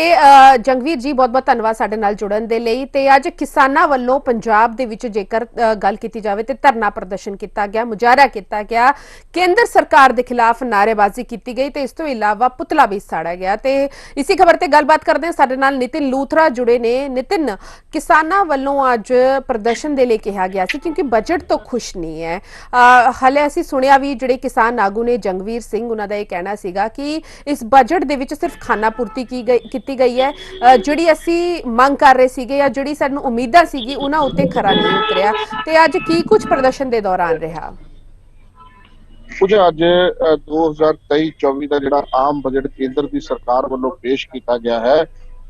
ਜੰਗਵੀਰ ਜੀ, ਬਹੁਤ ਬਹੁਤ ਧੰਨਵਾਦ ਸਾਡੇ ਨਾਲ ਜੁੜਨ ਦੇ ਲਈ। ਤੇ ਅੱਜ ਕਿਸਾਨਾਂ ਵੱਲੋਂ ਪੰਜਾਬ ਦੇ ਵਿੱਚ ਜੇਕਰ ਗੱਲ ਕੀਤੀ ਜਾਵੇ ਤੇ ਧਰਨਾ ਪ੍ਰਦਰਸ਼ਨ ਕੀਤਾ ਗਿਆ, ਮੁਜ਼ਾਹਰਾ ਕੀਤਾ ਗਿਆ, ਕੇਂਦਰ ਸਰਕਾਰ ਦੇ ਖਿਲਾਫ ਨਾਅਰੇਬਾਜ਼ੀ ਕੀਤੀ ਗਈ ਤੇ ਇਸ ਤੋਂ ਇਲਾਵਾ ਪੁਤਲਾ ਵੀ ਸਾੜਿਆ ਗਿਆ। ਤੇ ਇਸੇ ਖਬਰ ਤੇ ਗੱਲਬਾਤ ਕਰਦੇ ਹਾਂ, ਸਾਡੇ ਨਾਲ ਨਿਤਿਨ ਲੂਥਰਾ ਜੁੜੇ ਨੇ। ਨਿਤਿਨ, ਕਿਸਾਨਾਂ ਵੱਲੋਂ ਅੱਜ ਪ੍ਰਦਰਸ਼ਨ ਦੇ ਲਈ ਕਿਹਾ ਗਿਆ ਸੀ ਕਿਉਂਕਿ ਬਜਟ ਤੋਂ ਖੁਸ਼ ਨਹੀਂ ਹੈ। ਹਾਲੇ ਅਸੀਂ ਸੁਣਿਆ ਵੀ ਜਿਹੜੇ ਕਿਸਾਨ ਆਗੂ ਨੇ ਜੰਗਵੀਰ ਸਿੰਘ, ਉਹਨਾਂ ਦਾ ਇਹ ਕਹਿਣਾ ਸੀਗਾ ਕਿ ਇਸ ਬਜਟ ਦੇ ਵਿੱਚ ਸਿਰਫ ਖਾਨਾ ਪੂਰਤੀ ਕੀਤੀ ਗਈ ਹੈ। ਜਿਹੜੀ ਅਸੀਂ ਮੰਗ ਕਰ ਰਹੇ ਸੀਗੇ ਜਾਂ ਜਿਹੜੀ ਸਾਨੂੰ ਉਮੀਦਾਂ ਸੀਗੀ ਉਹਨਾਂ ਉੱਤੇ ਖਰਾ ਨਹੀਂ ਉਤਰਿਆ। ਤੇ ਅੱਜ ਕੀ ਕੁਝ ਪ੍ਰਦਰਸ਼ਨ ਦੇ ਦੌਰਾਨ ਰਿਹਾ? ਕੁਝ ਅੱਜ 2023-24 ਦਾ ਜਿਹੜਾ ਆਮ ਬਜਟ ਕੇਂਦਰ ਦੀ ਸਰਕਾਰ ਵੱਲੋਂ ਪੇਸ਼ ਕੀਤਾ ਗਿਆ ਹੈ,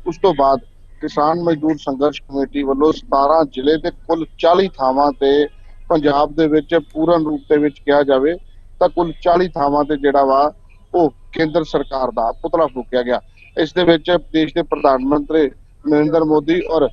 ਉਸ ਤੋਂ ਬਾਅਦ ਕਿਸਾਨ ਮਜ਼ਦੂਰ ਸੰਘਰਸ਼ ਕਮੇਟੀ ਵੱਲੋਂ 17 ਜ਼ਿਲ੍ਹੇ ਤੇ ਕੁੱਲ 40 ਥਾਵਾਂ ਤੇ ਪੰਜਾਬ ਦੇ ਵਿੱਚ ਪੂਰਨ ਰੂਪ ਦੇ ਵਿੱਚ ਕਿਹਾ ਜਾਵੇ ਤਾਂ ਕੁੱਲ 40 ਥਾਵਾਂ ਤੇ ਜਿਹੜਾ ਵਾ ਉਹ ਕੇਂਦਰ ਸਰਕਾਰ ਦਾ ਪੁਤਲਾ ਫੂਕਿਆ ਗਿਆ। ਇਸ ਦੇ ਵਿੱਚ ਦੇਸ਼ ਦੇ ਪ੍ਰਧਾਨ ਮੰਤਰੀ ਨਰਿੰਦਰ ਮੋਦੀ ਔਰ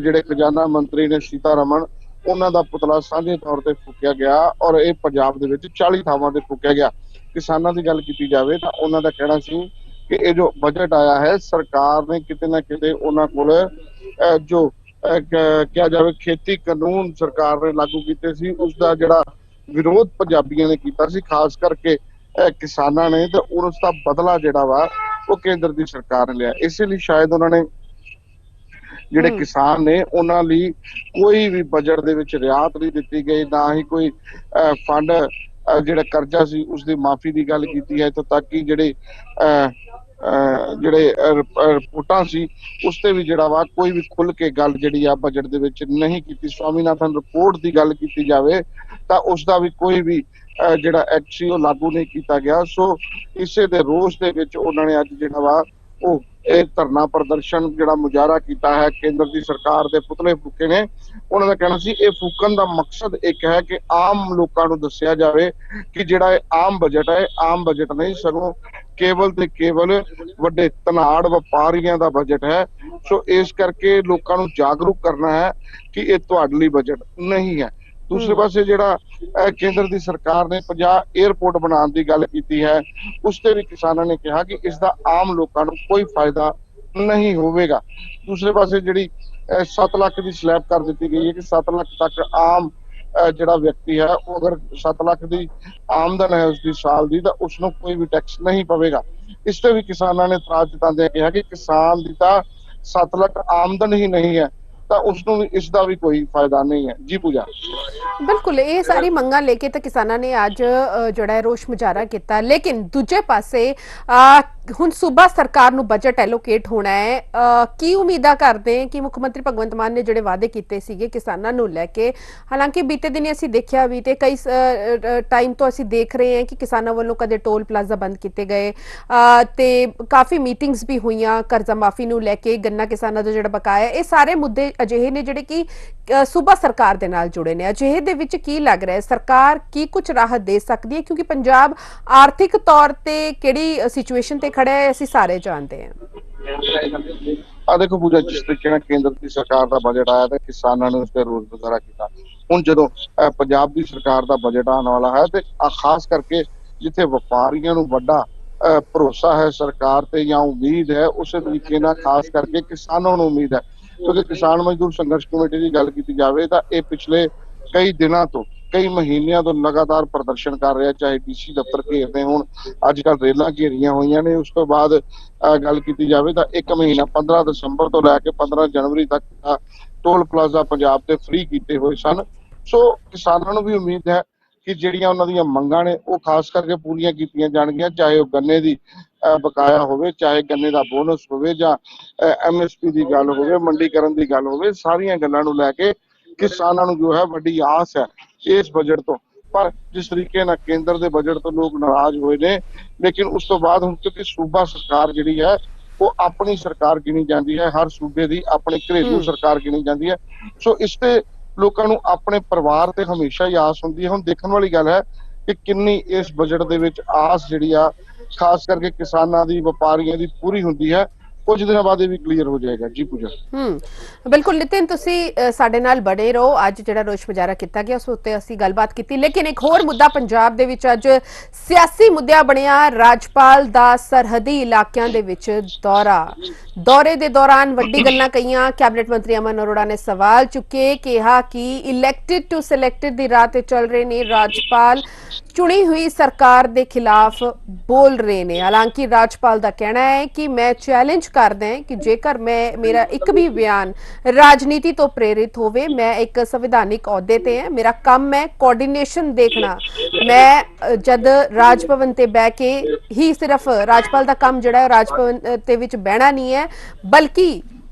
ਜਿਹੜੇ ਖਜ਼ਾਨਾ ਮੰਤਰੀ ਨੇ ਸੀਤਾਰਮਨ, ਉਹਨਾਂ ਦਾ ਪੁਤਲਾ ਸਾਂਝੇ ਤੌਰ ਤੇ ਫੂਕਿਆ ਗਿਆ ਔਰ ਇਹ ਪੰਜਾਬ ਦੇ ਵਿੱਚ 40 ਥਾਵਾਂ ਤੇ ਫੂਕਿਆ ਗਿਆ। ਕਿਸਾਨਾਂ ਦੀ ਗੱਲ ਕੀਤੀ ਜਾਵੇ ਤਾਂ ਉਹਨਾਂ ਦਾ ਕਹਿਣਾ ਸੀ ਕਿ ਇਹ ਜੋ ਬਜਟ ਆਇਆ ਹੈ, ਸਰਕਾਰ ਨੇ ਕਿਤੇ ਨਾ ਕਿਤੇ ਉਹਨਾਂ ਕੋਲ ਜੋ ਕਿਹਾ ਜਾਵੇ ਖੇਤੀ ਕਾਨੂੰਨ ਸਰਕਾਰ ਨੇ ਲਾਗੂ ਕੀਤੇ ਸੀ, ਉਸ ਦਾ ਜਿਹੜਾ ਵਿਰੋਧ ਪੰਜਾਬੀਆਂ ਨੇ ਕੀਤਾ ਸੀ, ਖਾਸ ਕਰਕੇ ਕਿਸਾਨਾਂ ਨੇ, ਤੇ ਉਸ ਦਾ ਬਦਲਾ ਜਿਹੜਾ ਵਾ ਉਹ ਕੇਂਦਰ ਦੀ ਸਰਕਾਰ ਨੇ ਲਿਆ। ਇਸੇ ਲਈ ਸ਼ਾਇਦ ਉਹਨਾਂ ਨੇ ਜਿਹੜੇ ਕਿਸਾਨ ਨੇ ਉਹਨਾਂ ਲਈ ਕੋਈ ਵੀ ਬਜਟ ਦੇ ਵਿੱਚ ਰਿਆਤ ਨਹੀਂ ਦਿੱਤੀ ਗਈ, ਨਾ ਹੀ ਕੋਈ ਫੰਡ ਜਿਹੜਾ ਕਰਜ਼ਾ ਸੀ ਉਸ ਦੀ ਮਾਫੀ ਦੀ ਗੱਲ ਕੀਤੀ ਹੈ। ਇੱਥੋਂ ਤੱਕ ਕਿ ਜਿਹੜੇ ਰਿਪੋਰਟਾਂ ਸੀ ਉਸ ਤੇ ਵੀ ਜਿਹੜਾ ਵਾ ਕੋਈ ਵੀ ਖੁੱਲ ਕੇ ਗੱਲ ਜਿਹੜੀ ਆ ਬਜਟ ਦੇ ਵਿੱਚ ਨਹੀਂ ਕੀਤੀ। ਸਵਾਮੀਨਾਥਨ ਰਿਪੋਰਟ ਦੀ ਗੱਲ ਕੀਤੀ ਜਾਵੇ ਤਾਂ ਉਸ ਦਾ ਵੀ ਕੋਈ ਵੀ ਜਿਹੜਾ ਐਕਟ ਸੀ ਉਹ ਲਾਗੂ ਨਹੀਂ ਕੀਤਾ ਗਿਆ। ਸੋ ਇਸੇ ਦੇ ਰੋਸ ਦੇ ਵਿੱਚ ਉਹਨਾਂ ਨੇ ਅੱਜ ਜਿਹੜਾ ਵਾ ਉਹ ਇਹ ਧਰਨਾ ਪ੍ਰਦਰਸ਼ਨ ਜਿਹੜਾ ਮੁਜ਼ਾਹਰਾ ਕੀਤਾ ਹੈ, ਕੇਂਦਰ ਦੀ ਸਰਕਾਰ ਦੇ ਪੁਤਲੇ ਫੂਕੇ ਨੇ। ਉਹਨਾਂ ਦਾ ਕਹਿਣਾ ਸੀ ਇਹ ਫੂਕਣ ਦਾ ਮਕਸਦ ਇੱਕ ਹੈ ਕਿ ਆਮ ਲੋਕਾਂ ਨੂੰ ਦੱਸਿਆ ਜਾਵੇ ਕਿ ਜਿਹੜਾ ਇਹ ਆਮ ਬਜਟ ਹੈ, ਆਮ ਬਜਟ ਨਹੀਂ, ਸਗੋਂ ਕੇਵਲ ਤੇ ਕੇਵਲ ਵੱਡੇ ਧਨਾੜ ਵਪਾਰੀਆਂ ਦਾ ਬਜਟ ਹੈ। ਸੋ ਇਸ ਕਰਕੇ ਲੋਕਾਂ ਨੂੰ ਜਾਗਰੂਕ ਕਰਨਾ ਹੈ ਕਿ ਇਹ ਤੁਹਾਡੇ ਲਈ ਬਜਟ ਨਹੀਂ ਹੈ। ਦੂਸਰੇ ਪਾਸੇ ਜਿਹੜਾ ਕੇਂਦਰ ਦੀ ਸਰਕਾਰ ਨੇ 50 에ਅਰਪੋਰਟ ਬਣਾਉਣ ਦੀ ਗੱਲ ਕੀਤੀ ਹੈ, ਉਸ ਤੇ ਵੀ ਕਿਸਾਨਾਂ ਨੇ ਕਿਹਾ ਕਿ ਇਸ ਦਾ ਆਮ ਲੋਕਾਂ ਨੂੰ ਕੋਈ ਫਾਇਦਾ ਨਹੀਂ ਹੋਵੇਗਾ। ਦੂਸਰੇ ਪਾਸੇ ਜਿਹੜੀ 7 ਲੱਖ ਦੀ ਸਲੈਬ ਕਰ ਦਿੱਤੀ ਗਈ ਹੈ ਕਿ 7 ਲੱਖ ਤੱਕ ਆਮ ਜਿਹੜਾ ਵਿਅਕਤੀ ਹੈ ਉਹ ਅਗਰ 7 ਲੱਖ ਦੀ ਆਮਦਨ ਹੈ ਉਸਦੀ ਸਾਲ ਦੀ, ਤਾਂ ਉਸਨੂੰ ਕੋਈ ਵੀ ਟੈਕਸ ਨਹੀਂ ਪਵੇਗਾ। ਇਸ ਤੇ ਵੀ ਕਿਸਾਨਾਂ ਨੇ ਇਤਰਾਜ਼ ਜਤਾਉਂਦੇ ਕਿਹਾ ਕਿ ਕਿਸਾਨ ਦੀ ਤਾਂ 7 ਲੱਖ ਆਮਦਨ ਹੀ ਨਹੀਂ ਹੈ ਤਾਂ ਉਸਨੂੰ ਵੀ ਇਸ ਦਾ ਵੀ ਕੋਈ ਫਾਇਦਾ ਨਹੀਂ ਹੈ। ਜੀ ਪੂਜਾ, ਬਿਲਕੁਲ, ਇਹ ਸਾਰੀ ਮੰਗਾਂ ਲੈ ਕੇ ਤਾਂ ਕਿਸਾਨਾਂ ਨੇ ਅੱਜ ਜਿਹੜਾ ਹੈ ਰੋਸ ਮੁਜ਼ਾਹਰਾ ਕੀਤਾ। ਲੇਕਿਨ ਦੂਜੇ ਪਾਸੇ ਹੁਣ ਸੂਬਾ ਸਰਕਾਰ ਨੂੰ ਬਜਟ ਐਲੋਕੇਟ ਹੋਣਾ ਹੈ। ਕੀ ਉਮੀਦਾਂ ਕਰਦੇ ਕਿ ਮੁੱਖ ਮੰਤਰੀ ਭਗਵੰਤ ਮਾਨ ਨੇ ਜਿਹੜੇ ਵਾਅਦੇ ਕੀਤੇ ਸੀਗੇ ਕਿਸਾਨਾਂ ਨੂੰ ਲੈ ਕੇ, ਹਾਲਾਂਕਿ ਬੀਤੇ ਦਿਨ ਅਸੀਂ ਦੇਖਿਆ ਵੀ ਤੇ ਕਈ ਟਾਈਮ ਤੋਂ ਅਸੀਂ ਦੇਖ ਰਹੇ ਹਾਂ ਕਿ ਕਿਸਾਨਾਂ ਵੱਲੋਂ ਕਦੇ ਟੋਲ ਪਲਾਜ਼ਾ ਬੰਦ ਕੀਤੇ ਗਏ ਤੇ ਕਾਫੀ ਮੀਟਿੰਗਸ ਵੀ ਹੋਈਆਂ ਕਰਜ਼ਾ ਮਾਫੀ ਨੂੰ ਲੈ ਕੇ, ਗੰਨਾ ਕਿਸਾਨਾਂ ਦਾ ਜਿਹੜਾ ਬਕਾਇਆ, ਇਹ ਸਾਰੇ ਮੁੱਦੇ ਅਜਿਹੇ ਨੇ ਜਿਹੜੇ ਕਿ ਸੂਬਾ ਸਰਕਾਰ ਦੇ ਨਾਲ ਜੁੜੇ ਨੇ। ਅਜਿਹੇ ਦੇ ਵਿੱਚ ਕੀ ਲੱਗ ਰਿਹਾ ਹੈ ਸਰਕਾਰ ਕੀ ਕੁਝ ਰਾਹਤ ਦੇ ਸਕਦੀ ਹੈ, ਕਿਉਂਕਿ ਪੰਜਾਬ ਆਰਥਿਕ ਤੌਰ ਤੇ ਕਿਹੜੀ ਸਿਚੁਏਸ਼ਨ ਤੇ ਖੜਾ ਹੈ ਅਸੀਂ ਸਾਰੇ ਜਾਣਦੇ ਹਾਂ। ਆ ਦੇਖੋ ਪੂਜਾ, ਜਿਸ ਤਰੀਕੇ ਨਾਲ ਕੇਂਦਰ ਦੀ ਸਰਕਾਰ ਦਾ ਬਜਟ ਆਇਆ ਤੇ ਕਿਸਾਨਾਂ ਨੇ ਉਸ ਤੇ ਰੋਸ ਮੁਜ਼ਾਹਰਾ ਕੀਤਾ। ਹੁਣ ਜਦੋਂ ਪੰਜਾਬ ਦੀ ਸਰਕਾਰ ਦਾ ਬਜਟ ਆਉਣ ਵਾਲਾ ਹੈ ਤੇ ਖਾਸ ਕਰਕੇ ਜਿੱਥੇ ਵਪਾਰੀਆਂ ਨੂੰ ਵੱਡਾ ਭਰੋਸਾ ਹੈ ਸਰਕਾਰ ਤੇ ਜਾਂ ਉਮੀਦ ਹੈ, ਉਸੇ ਤਰੀਕੇ ਨਾਲ ਖਾਸ ਕਰਕੇ ਕਿਸਾਨਾਂ ਨੂੰ ਉਮੀਦ ਹੈ। ਕਿਉਂਕਿ ਕਿਸਾਨ ਮਜ਼ਦੂਰ ਸੰਘਰਸ਼ ਕਮੇਟੀ ਦੀ ਗੱਲ ਕੀਤੀ ਜਾਵੇ ਤਾਂ ਇਹ ਪਿਛਲੇ ਕਈ ਦਿਨਾਂ ਤੋਂ, ਕਈ ਮਹੀਨਿਆਂ ਤੋਂ ਲਗਾਤਾਰ ਪ੍ਰਦਰਸ਼ਨ ਕਰ ਰਿਹਾ, ਚਾਹੇ ਡੀਸੀ ਦਫ਼ਤਰ ਘੇਰਦੇ ਹੋਣ, ਅੱਜ ਕੱਲ੍ਹ ਰੇਲਾਂ ਘੇਰੀਆਂ ਹੋਈਆਂ ਨੇ। ਉਸ ਤੋਂ ਬਾਅਦ ਗੱਲ ਕੀਤੀ ਜਾਵੇ ਤਾਂ 1 ਮਹੀਨਾ 15 ਦਸੰਬਰ ਤੋਂ ਲੈ ਕੇ 15 ਜਨਵਰੀ ਤੱਕ ਟੋਲ ਪਲਾਜ਼ਾ ਪੰਜਾਬ ਤੇ ਫ੍ਰੀ ਕੀਤੇ ਹੋਏ ਸਨ। ਸੋ ਕਿਸਾਨਾਂ ਨੂੰ ਵੀ ਉਮੀਦ ਹੈ ਕਿ ਜਿਹੜੀਆਂ ਉਹਨਾਂ ਦੀਆਂ ਮੰਗਾਂ ਨੇ ਉਹ ਖਾਸ ਕਰਕੇ ਪੂਰੀਆਂ ਕੀਤੀਆਂ ਜਾਣਗੀਆਂ, ਚਾਹੇ ਉਹ ਗੰਨੇ ਦੀ ਬਕਾਇਆ ਹੋਵੇ, ਚਾਹੇ ਗੰਨੇ ਦਾ ਬੋਨਸ ਹੋਵੇ, ਜਾਂ MSP ਦੀ ਗੱਲ ਹੋਵੇ, ਮੰਡੀਕਰਨ ਦੀ ਗੱਲ ਹੋਵੇ। ਸਾਰੀਆਂ ਗੱਲਾਂ ਨੂੰ ਲੈ ਕੇ ਕਿਸਾਨਾਂ ਨੂੰ ਜੋ ਹੈ ਵੱਡੀ ਆਸ ਹੈ ਇਸ ਬਜਟ ਤੋਂ। ਪਰ ਜਿਸ ਤਰੀਕੇ ਨਾਲ ਕੇਂਦਰ ਦੇ ਬਜਟ ਤੋਂ ਲੋਕ ਨਾਰਾਜ਼ ਹੋਏ ਨੇ, ਲੇਕਿਨ ਉਸ ਤੋਂ ਬਾਅਦ ਹੁਣ ਕਿਉਂਕਿ ਸੂਬਾ ਸਰਕਾਰ ਜਿਹੜੀ ਹੈ ਉਹ ਆਪਣੀ ਸਰਕਾਰ ਗਿਣੀ ਜਾਂਦੀ ਹੈ, ਹਰ ਸੂਬੇ ਦੀ ਆਪਣੀ ਘਰੇਲੂ ਸਰਕਾਰ ਗਿਣੀ ਜਾਂਦੀ ਹੈ। ਸੋ ਇਸ ਤੇ ਲੋਕਾਂ ਨੂੰ ਆਪਣੇ ਪਰਿਵਾਰ ਤੇ ਹਮੇਸ਼ਾ ਹੀ ਆਸ ਹੁੰਦੀ ਹੈ। ਹੁਣ ਦੇਖਣ ਵਾਲੀ ਗੱਲ ਹੈ ਕਿ ਕਿੰਨੀ ਇਸ ਬਜਟ ਦੇ ਵਿੱਚ ਆਸ ਜਿਹੜੀ ਆ ਖਾਸ ਕਰਕੇ ਕਿਸਾਨਾਂ ਦੀ, ਵਪਾਰੀਆਂ ਦੀ ਪੂਰੀ ਹੁੰਦੀ ਹੈ। ਕੁਝ ਦਿਨਾਂ ਬਾਅਦ ਇਹ ਵੀ ਕਲੀਅਰ ਹੋ ਜਾਏਗਾ। ਜੀ ਪੂਜਾ। ਬਿਲਕੁਲ ਨਿਤਿਨ, ਤੁਸੀਂ ਸਾਡੇ ਨਾਲ ਬਣੇ ਰਹੋ। ਅੱਜ ਜਿਹੜਾ ਰੋਸ ਮੁਜ਼ਾਹਰਾ ਕੀਤਾ ਗਿਆ ਉਸ ਉੱਤੇ ਅਸੀਂ ਗੱਲਬਾਤ ਕੀਤੀ, ਲੇਕਿਨ ਇੱਕ ਹੋਰ ਮੁੱਦਾ ਪੰਜਾਬ ਦੇ ਵਿੱਚ ਅੱਜ ਸਿਆਸੀ ਮੁੱਦਾ ਬਣਿਆ। ਰਾਜਪਾਲ ਦਾ ਸਰਹੱਦੀ ਇਲਾਕਿਆਂ ਦੇ ਵਿੱਚ ਦੌਰੇ ਦੇ ਦੌਰਾਨ ਵੱਡੀ ਗੱਲਾਂ ਕਹੀਆਂ। ਕੈਬਨਿਟ ਮੰਤਰੀ ਅਮਨ ਅਰੋੜਾ ਨੇ ਸਵਾਲ ਚੁੱਕੇ, ਕਿਹਾ ਕਿ ਇਲੈਕਟਿਡ ਟੂ ਸਿਲੈਕਟਿਡ ਦੀ ਰਾਹ ਤੇ ਚੱਲ ਰਹੇ ਨੇ ਰਾਜਪਾਲ, ਚੁਣੀ ਹੋਈ ਸਰਕਾਰ ਦੇ ਖਿਲਾਫ ਬੋਲ ਰਹੇ ਨੇ। ਹਾਲਾਂਕਿ ਰਾਜਪਾਲ ਦਾ ਕਹਿਣਾ ਹੈ ਕਿ ਮੈਂ ਚੈਲੰਜ ਕਰਦਾ ਹਾਂ ਕਿ ਜੇਕਰ ਮੇਰਾ ਇੱਕ ਵੀ ਬਿਆਨ ਰਾਜਨੀਤੀ ਤੋਂ ਪ੍ਰੇਰਿਤ ਹੋਵੇ, ਮੈਂ ਇੱਕ ਸੰਵਿਧਾਨਿਕ ਅਹੁਦੇ ਤੇ ਹਾਂ, ਮੇਰਾ ਕੰਮ ਹੈ ਕੋਆਰਡੀਨੇਸ਼ਨ ਦੇਖਣਾ। ਮੈਂ ਜਦ ਰਾਜ ਭਵਨ ਤੇ ਬਹਿ ਕੇ ਹੀ ਸਿਰਫ ਰਾਜਪਾਲ ਦਾ ਕੰਮ ਜਿਹੜਾ ਰਾਜ ਭਵਨ ਤੇ ਵਿੱਚ ਬਹਿਣਾ ਨਹੀਂ ਹੈ, ਬਲਕਿ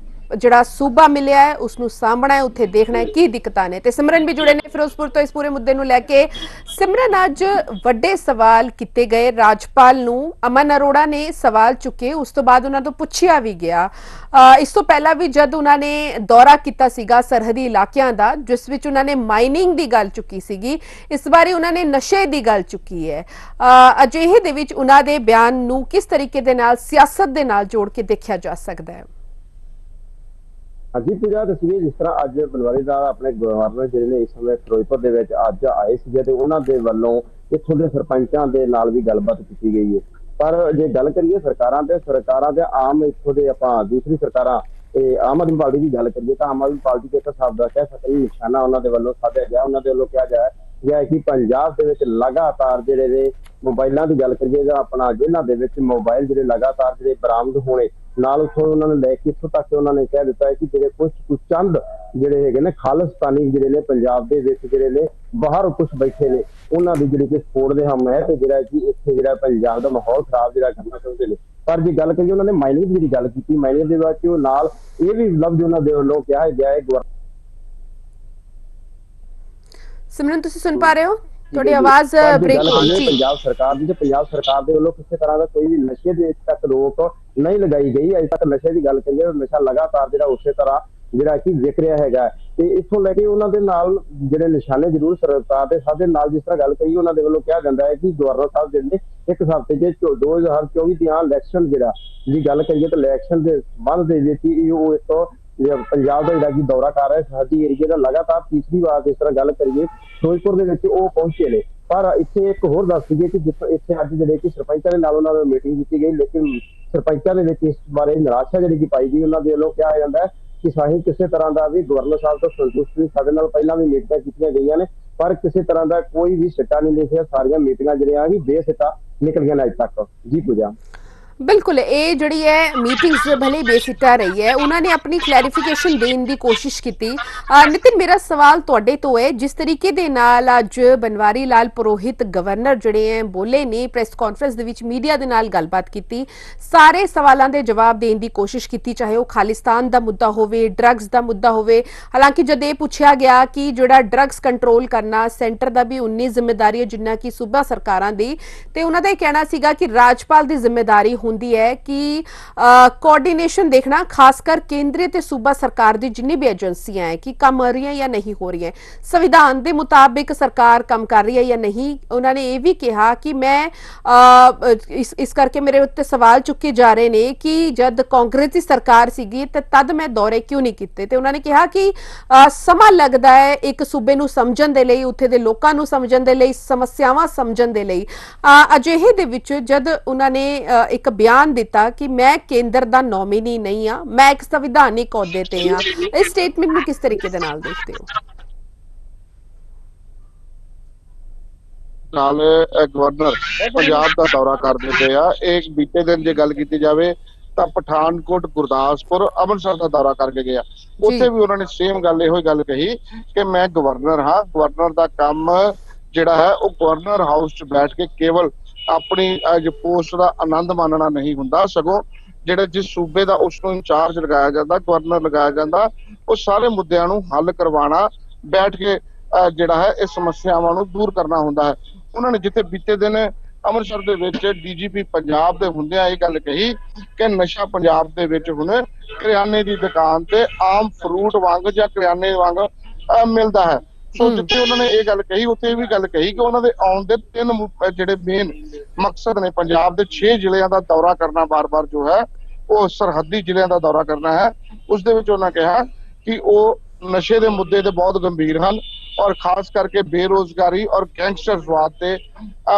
ਜਿਹੜਾ ਸੂਬਾ ਮਿਲਿਆ ਹੈ ਉਸ ਨੂੰ ਸਾਂਭਣਾ ਹੈ, ਉੱਥੇ ਦੇਖਣਾ ਹੈ ਕੀ ਦਿੱਕਤਾਂ ਨੇ। ਤੇ ਸਿਮਰਨ ਵੀ ਜੁੜੇ ਨੇ ਫਿਰੋਜ਼ਪੁਰ ਤੋਂ ਇਸ ਪੂਰੇ ਮੁੱਦੇ ਨੂੰ ਲੈ ਕੇ। ਸਿਮਰਨ, ਅੱਜ ਵੱਡੇ ਸਵਾਲ ਕੀਤੇ ਗਏ ਰਾਜਪਾਲ ਨੂੰ, ਅਮਨ ਅਰੋੜਾ ਨੇ ਸਵਾਲ ਚੁੱਕੇ, ਉਸ ਤੋਂ ਬਾਅਦ ਉਹਨਾਂ ਤੋਂ ਪੁੱਛਿਆ ਵੀ ਗਿਆ। ਇਸ ਤੋਂ ਪਹਿਲਾਂ ਵੀ ਜਦ ਉਹਨਾਂ ਨੇ ਦੌਰਾ ਕੀਤਾ ਸੀਗਾ ਸਰਹੱਦੀ ਇਲਾਕਿਆਂ ਦਾ, ਜਿਸ ਵਿੱਚ ਉਹਨਾਂ ਨੇ ਮਾਈਨਿੰਗ ਦੀ ਗੱਲ ਚੁੱਕੀ ਸੀਗੀ, ਇਸ ਬਾਰੇ ਉਹਨਾਂ ਨੇ ਨਸ਼ੇ ਦੀ ਗੱਲ ਚੁੱਕੀ ਹੈ। ਅਜਿਹੇ ਦੇ ਵਿੱਚ ਉਹਨਾਂ ਦੇ ਬਿਆਨ ਨੂੰ ਕਿਸ ਤਰੀਕੇ ਦੇ ਨਾਲ ਸਿਆਸਤ ਦੇ ਨਾਲ ਜੋੜ ਕੇ ਦੇਖਿਆ ਜਾ ਸਕਦਾ ਹੈ? ਹਾਂਜੀ ਪੂਜਾ, ਤਸਵੀਰ ਜਿਸ ਤਰ੍ਹਾਂ ਅੱਜ ਬਲਵਾਰੀ ਦਾ ਆਪਣੇ ਗਵਰਨਰ ਜਿਹੜੇ ਨੇ ਇਸ ਸਮੇਂ ਫਿਰੋਜ਼ਪੁਰ ਦੇ ਵਿੱਚ ਅੱਜ ਆਏ ਸੀਗੇ ਤੇ ਉਹਨਾਂ ਦੇ ਵੱਲੋਂ ਇੱਥੋਂ ਦੇ ਸਰਪੰਚਾਂ ਦੇ ਨਾਲ ਵੀ ਗੱਲਬਾਤ ਕੀਤੀ ਗਈ ਹੈ। ਪਰ ਜੇ ਗੱਲ ਕਰੀਏ ਸਰਕਾਰਾਂ ਤੇ ਆਮ ਇੱਥੋਂ ਦੇ ਆਪਾਂ ਦੂਸਰੀ ਸਰਕਾਰਾਂ ਆਮ ਆਦਮੀ ਪਾਰਟੀ ਦੀ ਗੱਲ ਕਰੀਏ ਤਾਂ ਆਮ ਆਦਮੀ ਪਾਰਟੀ ਦੇ ਇੱਕ ਸ਼ਬਦ ਦਾ ਕਹਿ ਸਕਦੇ ਨਿਸ਼ਾਨਾ ਉਹਨਾਂ ਦੇ ਵੱਲੋਂ ਸਾਧਿਆ ਗਿਆ। ਉਹਨਾਂ ਦੇ ਵੱਲੋਂ ਕਿਹਾ ਗਿਆ ਕਿ ਪੰਜਾਬ ਦੇ ਵਿੱਚ ਲਗਾਤਾਰ ਜਿਹੜੇ ਨੇ ਮੋਬਾਈਲਾਂ ਦੀ ਗੱਲ ਕਰੀਏ ਜਾਂ ਆਪਣਾ ਜਿਹਨਾਂ ਦੇ ਵਿੱਚ ਮੋਬਾਈਲ ਜਿਹੜੇ ਲਗਾਤਾਰ ਜਿਹੜੇ ਬਰਾਮਦ ਹੋਣੇ ਨਾਲ ਉੱਥੋਂ ਉਹਨਾਂ ਨੇ ਲੈ ਕੇ ਇੱਥੋਂ ਤੱਕ ਉਹਨਾਂ ਨੇ ਕਹਿ ਦਿੱਤਾ ਹੈ ਕਿ ਜਿਹੜੇ ਕੁਝ ਚੰਦ ਜਿਹੜੇ ਹੈਗੇ ਨੇ ਖਾਲਿਸਤਾਨੀ ਜਿਹੜੇ ਨੇ ਪੰਜਾਬ ਦੇ ਵਿੱਚ ਜਿਹੜੇ ਨੇ ਬਾਹਰ ਕੁਝ ਬੈਠੇ ਨੇ ਉਹਨਾਂ ਦੀ ਜਿਹੜੀ ਕਿ ਸਪੋਰਟ ਦੇ ਹਮ ਹੈ ਤੇ ਜਿਹੜਾ ਕਿ ਇੱਥੇ ਜਿਹੜਾ ਪੰਜਾਬ ਦਾ ਮਾਹੌਲ ਖਰਾਬ ਜਿਹੜਾ ਕਰਨਾ ਚਾਹੁੰਦੇ ਨੇ। ਪਰ ਜੇ ਗੱਲ ਕਰੀਏ ਉਹਨਾਂ ਨੇ ਮਾਈਨਿੰਗ ਦੀ ਜਿਹੜੀ ਗੱਲ ਕੀਤੀ, ਮਾਈਨਿੰਗ ਦੇ ਵਿੱਚ ਉਹ ਨਾਲ ਇਹ ਵੀ ਲਫ਼ਜ਼ ਉਹਨਾਂ ਦੇ ਵੱਲੋਂ ਕਿਹਾ ਗਿਆ ਹੈ। ਸਿਮਰਨ, ਤੁਸੀਂ ਸੁਣ ਪਾ ਰਹੇ ਹੋ? ਤੁਹਾਡੀ ਆਵਾਜ਼ ਬ੍ਰੇਕ ਹੋ ਰਹੀ ਹੈ। ਪੰਜਾਬ ਸਰਕਾਰ ਦੇ ਵੱਲੋਂ ਕਿਸੇ ਤਰ੍ਹਾਂ ਦਾ ਕੋਈ ਵੀ ਨਸ਼ੇ ਦੇ ਤੱਕ ਰੋਕ ਨਹੀਂ ਲਗਾਈ ਗਈ। ਅਜੇ ਤੱਕ ਨਸ਼ੇ ਦੀ ਗੱਲ ਕਰੀਏ, ਨਸ਼ਾ ਲਗਾਤਾਰ ਜਿਹੜਾ ਉਸੇ ਤਰ੍ਹਾਂ ਜਿਹੜਾ ਕਿ ਵਿਕ ਰਿਹਾ ਹੈਗਾ ਤੇ ਇੱਥੋਂ ਲੈ ਕੇ ਉਹਨਾਂ ਦੇ ਨਾਲ ਜਿਹੜੇ ਨਿਸ਼ਾਨੇ ਜ਼ਰੂਰ ਸਰਕਾਰ ਦੇ ਸਾਡੇ ਨਾਲ ਜਿਸ ਤਰ੍ਹਾਂ ਗੱਲ ਕਰੀ ਉਹਨਾਂ ਦੇ ਵੱਲੋਂ ਕਿਹਾ ਜਾਂਦਾ ਹੈ ਕਿ ਗਵਰਨਰ ਸਾਹਿਬ ਜਿਹੜੇ ਇੱਕ ਹਫ਼ਤੇ ਚ 2024 ਦੀਆਂ ਇਲੈਕਸ਼ਨ ਜਿਹੜਾ ਦੀ ਗੱਲ ਕਰੀਏ ਤਾਂ ਇਲੈਕਸ਼ਨ ਦੇ ਸੰਬੰਧ ਦੇ ਵਿੱਚ ਉਹ ਇੱਕ ਪੰਜਾਬ ਦਾ ਜਿਹੜਾ ਕਿ ਦੌਰਾ ਕਰ ਰਿਹਾ ਸਰਹੱਦੀ ਏਰੀਏ ਦਾ ਲਗਾਤਾਰ ਤੀਸਰੀ ਵਾਰ ਜਿਸ ਤਰ੍ਹਾਂ ਗੱਲ ਕਰੀਏ ਫਿਰੋਜ਼ਪੁਰ ਦੇ ਵਿੱਚ ਉਹ ਪਹੁੰਚੇ ਨੇ। ਪਰ ਇੱਥੇ ਇੱਕ ਹੋਰ ਦੱਸ ਦਈਏ ਕਿ ਇੱਥੇ ਅੱਜ ਜਿਹੜੇ ਕਿ ਸਰਪੰਚਾਂ ਦੇ ਨਾਲ ਉਹਨਾਂ ਨਾਲ ਮੀਟਿੰਗ ਕੀਤੀ ਗਈ, ਲੇਕਿਨ ਸਰਪੰਚਾਂ ਦੇ ਵਿੱਚ ਇਸ ਬਾਰੇ ਨਿਰਾਸ਼ਾ ਜਿਹੜੀ ਕਿ ਪਾਈ ਗਈ। ਉਹਨਾਂ ਦੇ ਵੱਲੋਂ ਕਿਹਾ ਜਾਂਦਾ ਹੈ ਕਿ ਸਾਹੀ ਕਿਸੇ ਤਰ੍ਹਾਂ ਦਾ ਵੀ ਗਵਰਨਰ ਸਾਹਿਬ ਤੋਂ ਸੰਤੁਸ਼ਟ ਨਹੀਂ, ਸਾਡੇ ਨਾਲ ਪਹਿਲਾਂ ਵੀ ਮੀਟਿੰਗਾਂ ਕੀਤੀਆਂ ਗਈਆਂ ਨੇ ਪਰ ਕਿਸੇ ਤਰ੍ਹਾਂ ਦਾ ਕੋਈ ਵੀ ਸਿੱਟਾ ਨਹੀਂ ਲਿਖਿਆ, ਸਾਰੀਆਂ ਮੀਟਿੰਗਾਂ ਜਿਹੜੀਆਂ ਵੀ ਬੇਸਿੱਟਾ ਨਿਕਲ ਗਈਆਂ ਅੱਜ ਤੱਕ। ਜੀ ਪੂਜਾ। ਬਿਲਕੁਲ, ਇਹ ਜਿਹੜੀ ਹੈ ਮੀਟਿੰਗਸ ਭਲੇ ਬੇਸਿੱਟਾ ਰਹੀ ਹੈ, ਉਹਨਾਂ ਨੇ ਆਪਣੀ ਕਲੈਰੀਫਿਕੇਸ਼ਨ ਦੇਣ ਦੀ ਕੋਸ਼ਿਸ਼ ਕੀਤੀ। ਨਿਤਿਨ, ਮੇਰਾ ਸਵਾਲ ਤੁਹਾਡੇ ਤੋਂ ਹੈ, ਜਿਸ ਤਰੀਕੇ ਦੇ ਨਾਲ ਅੱਜ ਬਨਵਾਰੀ ਲਾਲ ਪੁਰੋਹਿਤ ਗਵਰਨਰ ਜਿਹੜੇ ਹੈ ਬੋਲੇ ਨੇ ਪ੍ਰੈਸ ਕਾਨਫਰੰਸ ਦੇ ਵਿੱਚ, ਮੀਡੀਆ ਦੇ ਨਾਲ ਗੱਲਬਾਤ ਕੀਤੀ, ਸਾਰੇ ਸਵਾਲਾਂ ਦੇ ਜਵਾਬ ਦੇਣ ਦੀ ਕੋਸ਼ਿਸ਼ ਕੀਤੀ, ਚਾਹੇ ਉਹ ਖਾਲਿਸਤਾਨ ਦਾ ਮੁੱਦਾ ਹੋਵੇ, ਡਰੱਗਸ ਦਾ ਮੁੱਦਾ ਹੋਵੇ। ਹਾਲਾਂਕਿ ਜਦ ਇਹ ਪੁੱਛਿਆ ਗਿਆ ਕਿ ਜਿਹੜਾ ਡਰੱਗਸ ਕੰਟਰੋਲ ਕਰਨਾ ਸੈਂਟਰ ਦਾ ਵੀ ਉਨੀ ਜ਼ਿੰਮੇਵਾਰੀ ਹੈ ਜਿੰਨਾ ਕਿ ਸੂਬਾ ਸਰਕਾਰਾਂ ਦੀ, ਤੇ ਉਹਨਾਂ ਦਾ ਇਹ ਕਹਿਣਾ ਸੀਗਾ ਕਿ ਰਾਜਪਾਲ ਦੀ ਜ਼ਿੰਮੇਵਾਰੀ ਹੁੰਦੀ ਹੈ ਕਿ ਕੋਆਰਡੀਨੇਸ਼ਨ ਦੇਖਣਾ, ਖਾਸ ਕਰ ਕੇਂਦਰੀ ਤੇ ਸੂਬਾ ਸਰਕਾਰ ਦੀ ਜਿੰਨੀ ਵੀ ਏਜੰਸੀਆਂ ਹੈ ਕਿ ਕੰਮ ਹੋ ਰਹੀਆਂ ਜਾਂ ਨਹੀਂ ਹੋ ਰਹੀਆਂ, ਸੰਵਿਧਾਨ ਦੇ ਮੁਤਾਬਿਕ ਸਰਕਾਰ ਕੰਮ ਕਰ ਰਹੀ ਹੈ ਜਾਂ ਨਹੀਂ। ਉਹਨਾਂ ਨੇ ਇਹ ਵੀ ਕਿਹਾ ਕਿ ਮੈਂ ਇਸ ਕਰਕੇ ਮੇਰੇ ਉੱਤੇ ਸਵਾਲ ਚੁੱਕੇ ਜਾ ਰਹੇ ਨੇ ਕਿ ਜਦ ਕਾਂਗਰਸ ਦੀ ਸਰਕਾਰ ਸੀਗੀ ਤੇ ਤਦ ਮੈਂ ਦੌਰੇ ਕਿਉਂ ਨਹੀਂ ਕੀਤੇ। ਤੇ ਉਹਨਾਂ ਨੇ ਕਿਹਾ ਕਿ ਸਮਾਂ ਲੱਗਦਾ ਹੈ ਇੱਕ ਸੂਬੇ ਨੂੰ ਸਮਝਣ ਦੇ ਲਈ, ਉੱਥੇ ਦੇ ਲੋਕਾਂ ਨੂੰ ਸਮਝਣ ਦੇ ਲਈ, ਸਮੱਸਿਆਵਾਂ ਸਮਝਣ ਦੇ ਲਈ। ਅਜਿਹੇ ਦੇ ਵਿੱਚ ਜਦ ਉਹਨਾਂ ਨੇ ਇੱਕ ਬਿਆਨ ਦਿੱਤਾ ਕਿ ਮੈਂ ਕੇਂਦਰ ਦਾ ਨੋਮੀਨੀ ਨਹੀਂ ਆ, ਮੈਂ ਇੱਕ ਸੰਵਿਧਾਨਿਕ ਅਹੁਦੇ ਤੇ ਆ, ਇਸ ਸਟੇਟਮੈਂਟ ਨੂੰ ਕਿਸ ਤਰੀਕੇ ਦੇ ਨਾਲ ਦੇਖਦੇ ਹੋ? ਨਾਲ ਗਵਰਨਰ ਪੰਜਾਬ ਦਾ ਦੌਰਾ ਕਰਦੇ ਪਏ ਆ। ਇਹ ਬੀਤੇ ਦਿਨ ਜੇ ਗੱਲ ਕੀਤੀ ਜਾਵੇ ਤਾਂ ਪਠਾਨਕੋਟ, ਗੁਰਦਾਸਪੁਰ, ਅੰਮ੍ਰਿਤਸਰ ਦਾ ਦੌਰਾ ਕਰਕੇ ਗਿਆ। ਉੱਥੇ ਵੀ ਉਹਨਾਂ ਨੇ ਸੇਮ ਗੱਲ ਇਹੋ ਹੀ ਗੱਲ ਕਹੀ ਕਿ ਮੈਂ ਗਵਰਨਰ ਹਾਂ, ਗਵਰਨਰ ਦਾ ਕੰਮ ਜਿਹੜਾ ਹੈ ਉਹ ਗਵਰਨਰ ਹਾਊਸ 'ਚ ਬੈਠ ਕੇ ਕੇਵਲ ਆਪਣੀ ਪੋਸਟ ਦਾ ਆਨੰਦ ਮਾਣਨਾ ਨਹੀਂ ਹੁੰਦਾ, ਸਗੋਂ ਜਿਹੜੇ ਜਿਸ ਸੂਬੇ ਦਾ ਉਸ ਨੂੰ ਇੰਚਾਰਜ ਲਗਾਇਆ ਜਾਂਦਾ, ਗਵਰਨਰ ਲਗਾਇਆ ਜਾਂਦਾ, ਉਹ ਸਾਰੇ ਮੁੱਦਿਆਂ ਨੂੰ ਹੱਲ ਕਰਵਾਉਣਾ, ਬੈਠ ਕੇ ਜਿਹੜਾ ਹੈ ਇਹ ਸਮੱਸਿਆਵਾਂ ਨੂੰ ਦੂਰ ਕਰਨਾ ਹੁੰਦਾ ਹੈ। ਉਹਨਾਂ ਨੇ ਜਿੱਥੇ ਬੀਤੇ ਦਿਨ ਅੰਮ੍ਰਿਤਸਰ ਦੇ ਵਿੱਚ ਡੀਜੀਪੀ ਪੰਜਾਬ ਦੇ ਹੁੰਦਿਆਂ ਇਹ ਗੱਲ ਕਹੀ ਕਿ ਨਸ਼ਾ ਪੰਜਾਬ ਦੇ ਵਿੱਚ ਹੁਣ ਕਰਿਆਨੇ ਦੀ ਦੁਕਾਨ ਤੇ ਆਮ ਫਰੂਟ ਵਾਂਗ ਜਾਂ ਕਰਿਆਨੇ ਵਾਂਗ ਮਿਲਦਾ ਹੈ। ਸੋ ਜਿੱਥੇ ਉਹਨਾਂ ਨੇ ਇਹ ਗੱਲ ਕਹੀ ਉੱਥੇ ਇਹ ਵੀ ਗੱਲ ਕਹੀ ਕਿ ਉਹਨਾਂ ਦੇ ਆਉਣ ਦੇ 3 ਜਿਹੜੇ ਮੇਨ ਮਕਸਦ ਨੇ, ਪੰਜਾਬ ਦੇ 6 ਜ਼ਿਲ੍ਹਿਆਂ ਦਾ ਦੌਰਾ ਕਰਨਾ ਬਾਰ-ਬਾਰ ਜੋ ਹੈ ਉਹ ਸਰਹੱਦੀ ਜ਼ਿਲ੍ਹਿਆਂ ਦਾ ਦੌਰਾ ਕਰਨਾ ਹੈ। ਉਸ ਦੇ ਵਿੱਚ ਉਹਨਾਂ ਕਿਹਾ ਕਿ ਉਹ ਨਸ਼ੇ ਦੇ ਮੁੱਦੇ ਤੇ ਬਹੁਤ ਗੰਭੀਰ ਹਨ ਔਰ ਖਾਸ ਕਰਕੇ ਬੇਰੋਜ਼ਗਾਰੀ ਔਰ ਗੈਂਗਸਟਰਵਾਦ ਤੇ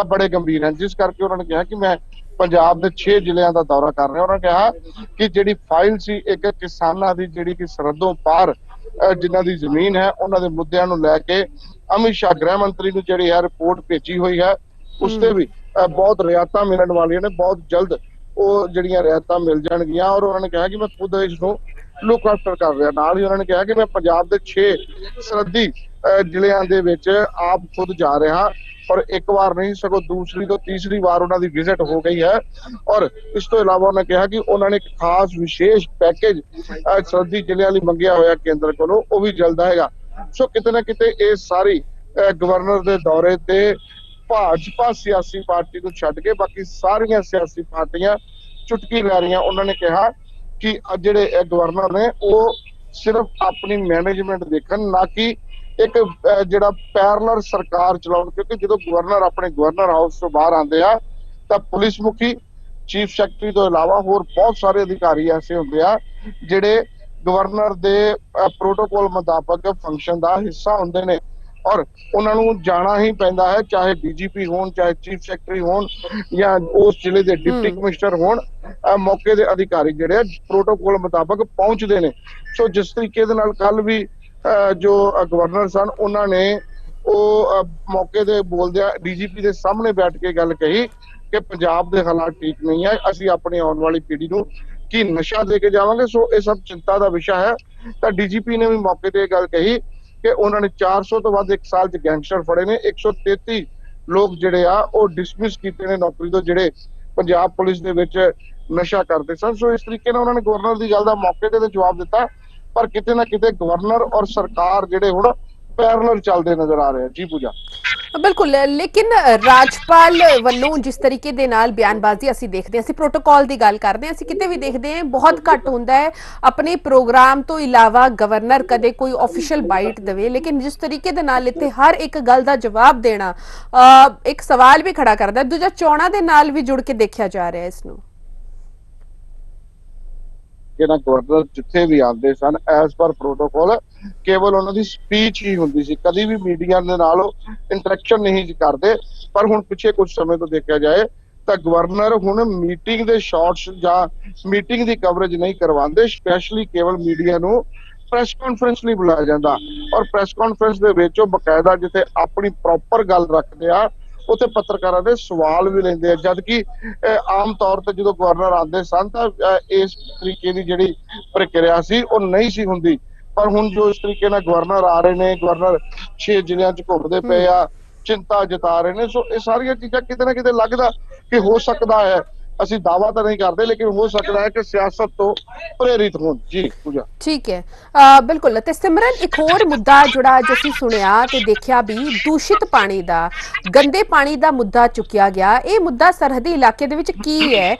ਬੜੇ ਗੰਭੀਰ ਹਨ, ਜਿਸ ਕਰਕੇ ਉਹਨਾਂ ਨੇ ਕਿਹਾ ਕਿ ਮੈਂ ਪੰਜਾਬ ਦੇ 6 ਜ਼ਿਲ੍ਹਿਆਂ ਦਾ ਦੌਰਾ ਕਰ ਰਿਹਾ। ਉਹਨਾਂ ਨੇ ਕਿਹਾ ਕਿ ਜਿਹੜੀ ਫਾਈਲ ਸੀ ਇੱਕ ਕਿਸਾਨਾਂ ਦੀ ਜਿਹੜੀ ਕਿ ਸਰਹੱਦੋਂ ਪਾਰ ਜਿਨ੍ਹਾਂ ਦੀ ਜ਼ਮੀਨ ਹੈ ਉਹਨਾਂ ਦੇ ਮੁੱਦਿਆਂ ਨੂੰ ਲੈ ਕੇ ਅਮਿਤ ਸ਼ਾਹ ਗ੍ਰਹਿ ਮੰਤਰੀ ਨੂੰ ਜਿਹੜੀ ਹੈ ਰਿਪੋਰਟ ਭੇਜੀ ਹੋਈ ਹੈ, ਉਸ ਤੇ ਵੀ ਬਹੁਤ ਰਿਆਇਤਾਂ ਮਿਲਣ ਵਾਲੀਆਂ ਨੇ, ਬਹੁਤ ਜਲਦ ਉਹ ਜਿਹੜੀਆਂ ਰਿਆਇਤਾਂ ਮਿਲ ਜਾਣਗੀਆਂ। ਔਰ ਉਹਨਾਂ ਨੇ ਕਿਹਾ ਕਿ ਮੈਂ ਖੁਦ ਇਸ ਨੂੰ ਲੁੱਕ ਆਫਟਰ ਕਰ ਰਿਹਾ। ਨਾਲ ਹੀ ਉਹਨਾਂ ਨੇ ਕਿਹਾ ਕਿ ਮੈਂ ਪੰਜਾਬ ਦੇ 6 ਸਰਹੱਦੀ ਜ਼ਿਲ੍ਹਿਆਂ ਦੇ ਵਿੱਚ ਆਪ ਖੁਦ ਜਾ ਰਿਹਾ ਔਰ ਇੱਕ ਵਾਰ ਨਹੀਂ ਸਗੋਂ ਦੂਸਰੀ ਤੋਂ ਤੀਸਰੀ ਵਾਰ ਉਹਨਾਂ ਦੀ ਵਿਜ਼ਿਟ ਹੋ ਗਈ ਹੈ। ਔਰ ਇਸ ਤੋਂ ਇਲਾਵਾ ਉਹਨਾਂ ਕਿਹਾ ਕਿ ਉਹਨਾਂ ਨੇ ਇੱਕ ਖਾਸ ਵਿਸ਼ੇਸ਼ ਪੈਕੇਜ ਸਰਹੱਦੀ ਜ਼ਿਲ੍ਹਿਆਂ ਲਈ ਮੰਗਿਆ ਹੋਇਆ ਕੇਂਦਰ ਕੋਲੋਂ, ਉਹ ਵੀ ਜਲਦ ਆਏਗਾ। ਸੋ ਕਿਤੇ ਨਾ ਕਿਤੇ ਇਹ ਸਾਰੀ ਗਵਰਨਰ ਦੇ ਦੌਰੇ ਤੇ ਭਾਜਪਾ ਸਿਆਸੀ ਪਾਰਟੀ ਨੂੰ ਛੱਡ ਕੇ ਬਾਕੀ ਸਾਰੀਆਂ ਸਿਆਸੀ ਪਾਰਟੀਆਂ ਚੁਟਕੀ ਲੈ ਰਹੀਆਂ। ਉਹਨਾਂ ਨੇ ਕਿਹਾ ਕਿ ਜਿਹੜੇ ਗਵਰਨਰ ਨੇ ਉਹ ਸਿਰਫ ਆਪਣੀ ਮੈਨੇਜਮੈਂਟ ਦੇਖਣ, ਨਾ ਕਿ ਇੱਕ ਜਿਹੜਾ ਪੈਰਲਰ ਸਰਕਾਰ ਚਲਾਉਣ, ਕਿਉਂਕਿ ਜਦੋਂ ਗਵਰਨਰ ਆਪਣੇ ਗਵਰਨਰ ਹਾਊਸ ਤੋਂ ਬਾਹਰ ਆਉਂਦੇ ਆ ਤਾਂ ਪੁਲਿਸ ਮੁਖੀ, ਚੀਫ ਸੈਕਟਰੀ ਤੋਂ ਇਲਾਵਾ ਹੋਰ ਬਹੁਤ ਸਾਰੇ ਅਧਿਕਾਰੀ ਐਸੇ ਹੁੰਦੇ ਆ ਜਿਹੜੇ ਗਵਰਨਰ ਦੇ ਪ੍ਰੋਟੋਕੋਲ ਮੁਤਾਬਕ ਫੰਕਸ਼ਨ ਦਾ ਹਿੱਸਾ ਹੁੰਦੇ ਨੇ ਔਰ ਉਹਨਾਂ ਨੂੰ ਜਾਣਾ ਹੀ ਪੈਂਦਾ ਹੈ, ਚਾਹੇ ਡੀਜੀਪੀ ਹੋਣ, ਚਾਹੇ ਚੀਫ ਸੈਕਟਰੀ ਹੋਣ ਜਾਂ ਉਸ ਜ਼ਿਲ੍ਹੇ ਦੇ ਡਿਪਟੀ ਕਮਿਸ਼ਨਰ ਹੋਣ। ਮੌਕੇ ਦੇ ਅਧਿਕਾਰੀ ਜਿਹੜੇ ਪ੍ਰੋਟੋਕੋਲ ਮੁਤਾਬਕ ਪਹੁੰਚਦੇ ਨੇ। ਸੋ ਜਿਸ ਤਰੀਕੇ ਦੇ ਨਾਲ ਕੱਲ ਵੀ ਜੋ ਗਵਰਨਰ ਸਨ ਉਹਨਾਂ ਨੇ ਉਹ ਮੌਕੇ ਤੇ ਬੋਲਦਿਆਂ ਡੀਜੀਪੀ ਦੇ ਸਾਹਮਣੇ ਬੈਠ ਕੇ ਗੱਲ ਕਹੀ ਕਿ ਪੰਜਾਬ ਦੇ ਹਾਲਾਤ ਠੀਕ ਨਹੀਂ ਹੈ, ਅਸੀਂ ਆਪਣੀ ਆਉਣ ਵਾਲੀ ਪੀੜ੍ਹੀ ਨੂੰ ਕੀ ਨਸ਼ਾ ਦੇ ਕੇ ਜਾਵਾਂਗੇ। ਸੋ ਇਹ ਸਭ ਚਿੰਤਾ ਦਾ ਵਿਸ਼ਾ ਹੈ। ਤਾਂ ਡੀਜੀਪੀ ਨੇ ਵੀ ਮੌਕੇ ਤੇ ਇਹ ਗੱਲ ਕਹੀ ਕਿ ਉਹਨਾਂ ਨੇ 400 ਤੋਂ ਵੱਧ ਇੱਕ ਸਾਲ 'ਚ ਗੈਂਗਸਟਰ ਫੜੇ ਨੇ, 133 ਲੋਕ ਜਿਹੜੇ ਆ ਉਹ ਡਿਸਮਿਸ ਕੀਤੇ ਨੇ ਨੌਕਰੀ ਤੋਂ, ਜਿਹੜੇ ਪੰਜਾਬ ਪੁਲਿਸ ਦੇ ਵਿੱਚ ਨਸ਼ਾ ਕਰਦੇ ਸਨ। ਸੋ ਇਸ ਤਰੀਕੇ ਨਾਲ ਉਹਨਾਂ ਨੇ ਗਵਰਨਰ ਦੀ ਗੱਲ ਦਾ ਮੌਕੇ ਤੇ ਜਵਾਬ ਦਿੱਤਾ, ਪਰ ਕਿਤੇ ਨਾ ਕਿਤੇ ਗਵਰਨਰ ਔਰ ਸਰਕਾਰ ਜਿਹੜੇ ਹੁਣ ਪੈਰਲਲ ਚੱਲਦੇ ਨਜ਼ਰ ਆ ਰਹੇ ਆ। ਜੀ ਪੂਜਾ, ਬਿਲਕੁਲ, ਲੇਕਿਨ ਰਾਜਪਾਲ ਵੱਲੋਂ ਜਿਸ ਤਰੀਕੇ ਦੇ ਨਾਲ ਬਿਆਨਬਾਜ਼ੀ ਅਸੀਂ ਦੇਖਦੇ ਹਾਂ, ਅਸੀਂ ਪ੍ਰੋਟੋਕਾਲ ਦੀ ਗੱਲ ਕਰਦੇ ਹਾਂ, ਅਸੀਂ ਕਿਤੇ ਵੀ ਦੇਖਦੇ ਹਾਂ ਬਹੁਤ ਘੱਟ ਹੁੰਦਾ ਹੈ ਆਪਣੇ ਪ੍ਰੋਗਰਾਮ ਤੋਂ ਇਲਾਵਾ ਗਵਰਨਰ ਕਦੇ ਕੋਈ ਆਫੀਸ਼ੀਅਲ ਬਾਈਟ ਦੇਵੇ, ਲੇਕਿਨ ਜਿਸ ਤਰੀਕੇ ਦੇ ਨਾਲ ਇੱਥੇ ਹਰ ਇੱਕ ਗੱਲ ਦਾ ਜਵਾਬ ਦੇਣਾ ਇੱਕ ਸਵਾਲ ਵੀ ਖੜਾ ਕਰਦਾ। ਦੂਜਾ, ਚੋਣਾਂ ਦੇ ਨਾਲ ਵੀ ਜੁੜ ਕੇ ਦੇਖਿਆ ਜਾ ਰਿਹਾ ਇਸ ਨੂੰ। ਜਿਹੜਾ ਗਵਰਨਰ ਜਿੱਥੇ ਵੀ ਆਉਂਦੇ ਸਨ ਐਸ ਪਰ ਪ੍ਰੋਟੋਕੋਲ ਕੇਵਲ ਉਹਨਾਂ ਦੀ ਸਪੀਚ ਹੀ ਹੁੰਦੀ ਸੀ, ਕਦੀ ਵੀ ਮੀਡੀਆ ਦੇ ਨਾਲ ਉਹ ਇੰਟਰੈਕਸ਼ਨ ਨਹੀਂ ਕਰਦੇ। ਪਰ ਹੁਣ ਪਿੱਛੇ ਕੁਝ ਸਮੇਂ ਤੋਂ ਦੇਖਿਆ ਜਾਏ ਤਾਂ ਗਵਰਨਰ ਹੁਣ ਮੀਟਿੰਗ ਦੇ ਸ਼ਾਰਟਸ ਜਾਂ ਮੀਟਿੰਗ ਦੀ ਕਵਰੇਜ ਨਹੀਂ ਕਰਵਾਉਂਦੇ, ਸਪੈਸ਼ਲੀ ਕੇਵਲ ਮੀਡੀਆ ਨੂੰ ਪ੍ਰੈਸ ਕਾਨਫਰੰਸ ਲਈ ਬੁਲਾਇਆ ਜਾਂਦਾ ਔਰ ਪ੍ਰੈਸ ਕਾਨਫਰੰਸ ਦੇ ਵਿੱਚ ਉਹ ਬਕਾਇਦਾ ਜਿੱਥੇ ਆਪਣੀ ਪ੍ਰੋਪਰ ਗੱਲ ਰੱਖਦੇ ਆ ਉੱਥੇ ਪੱਤਰਕਾਰਾਂ ਦੇ ਸਵਾਲ ਵੀ ਲੈਂਦੇ ਆ। ਜਦ ਕਿ ਆਮ ਤੌਰ ਤੇ ਜਦੋਂ ਗਵਰਨਰ ਆਉਂਦੇ ਸਨ ਤਾਂ ਇਸ ਤਰੀਕੇ ਦੀ ਜਿਹੜੀ ਪ੍ਰਕਿਰਿਆ ਸੀ ਉਹ ਨਹੀਂ ਸੀ ਹੁੰਦੀ। ਪਰ ਹੁਣ ਜੋ ਇਸ ਤਰੀਕੇ ਨਾਲ ਗਵਰਨਰ ਆ ਰਹੇ ਨੇ, ਗਵਰਨਰ 6 ਜ਼ਿਲ੍ਹਿਆਂ 'ਚ ਘੁੰਮਦੇ ਪਏ ਆ, ਚਿੰਤਾ ਜਤਾ ਰਹੇ ਨੇ। ਸੋ ਇਹ ਸਾਰੀਆਂ ਚੀਜ਼ਾਂ ਕਿਤੇ ਨਾ ਕਿਤੇ ਲੱਗਦਾ ਕਿ ਹੋ ਸਕਦਾ ਹੈ, ਅਸੀਂ ਦਾਅਵਾ ਤਾਂ ਨਹੀਂ ਕਰਦੇ, ਲੇਕਿਨ ਹੋ ਸਕਦਾ ਹੈ ਕਿ ਸਿਆਸਤ ਤੋਂ ਪ੍ਰੇਰਿਤ ਹੋਣ। ਜੀ ਪੂਜਾ, ਠੀਕ ਹੈ, ਬਿਲਕੁਲ। ਤੇ ਸਿਮਰਨ, ਇੱਕ ਹੋਰ ਮੁੱਦਾ ਜਿਹੜਾ ਅੱਜ ਅਸੀਂ ਸੁਣਿਆ ਤੇ ਦੇਖਿਆ ਵੀ ਦੂਸ਼ਿਤ ਪਾਣੀ ਦਾ, ਗੰਦੇ ਪਾਣੀ ਦਾ ਮੁੱਦਾ ਚੁੱਕਿਆ ਗਿਆ। ਇਹ ਮੁੱਦਾ ਸਰਹੱਦੀ ਇਲਾਕੇ ਦੇ ਵਿੱਚ ਕੀ ਹੈ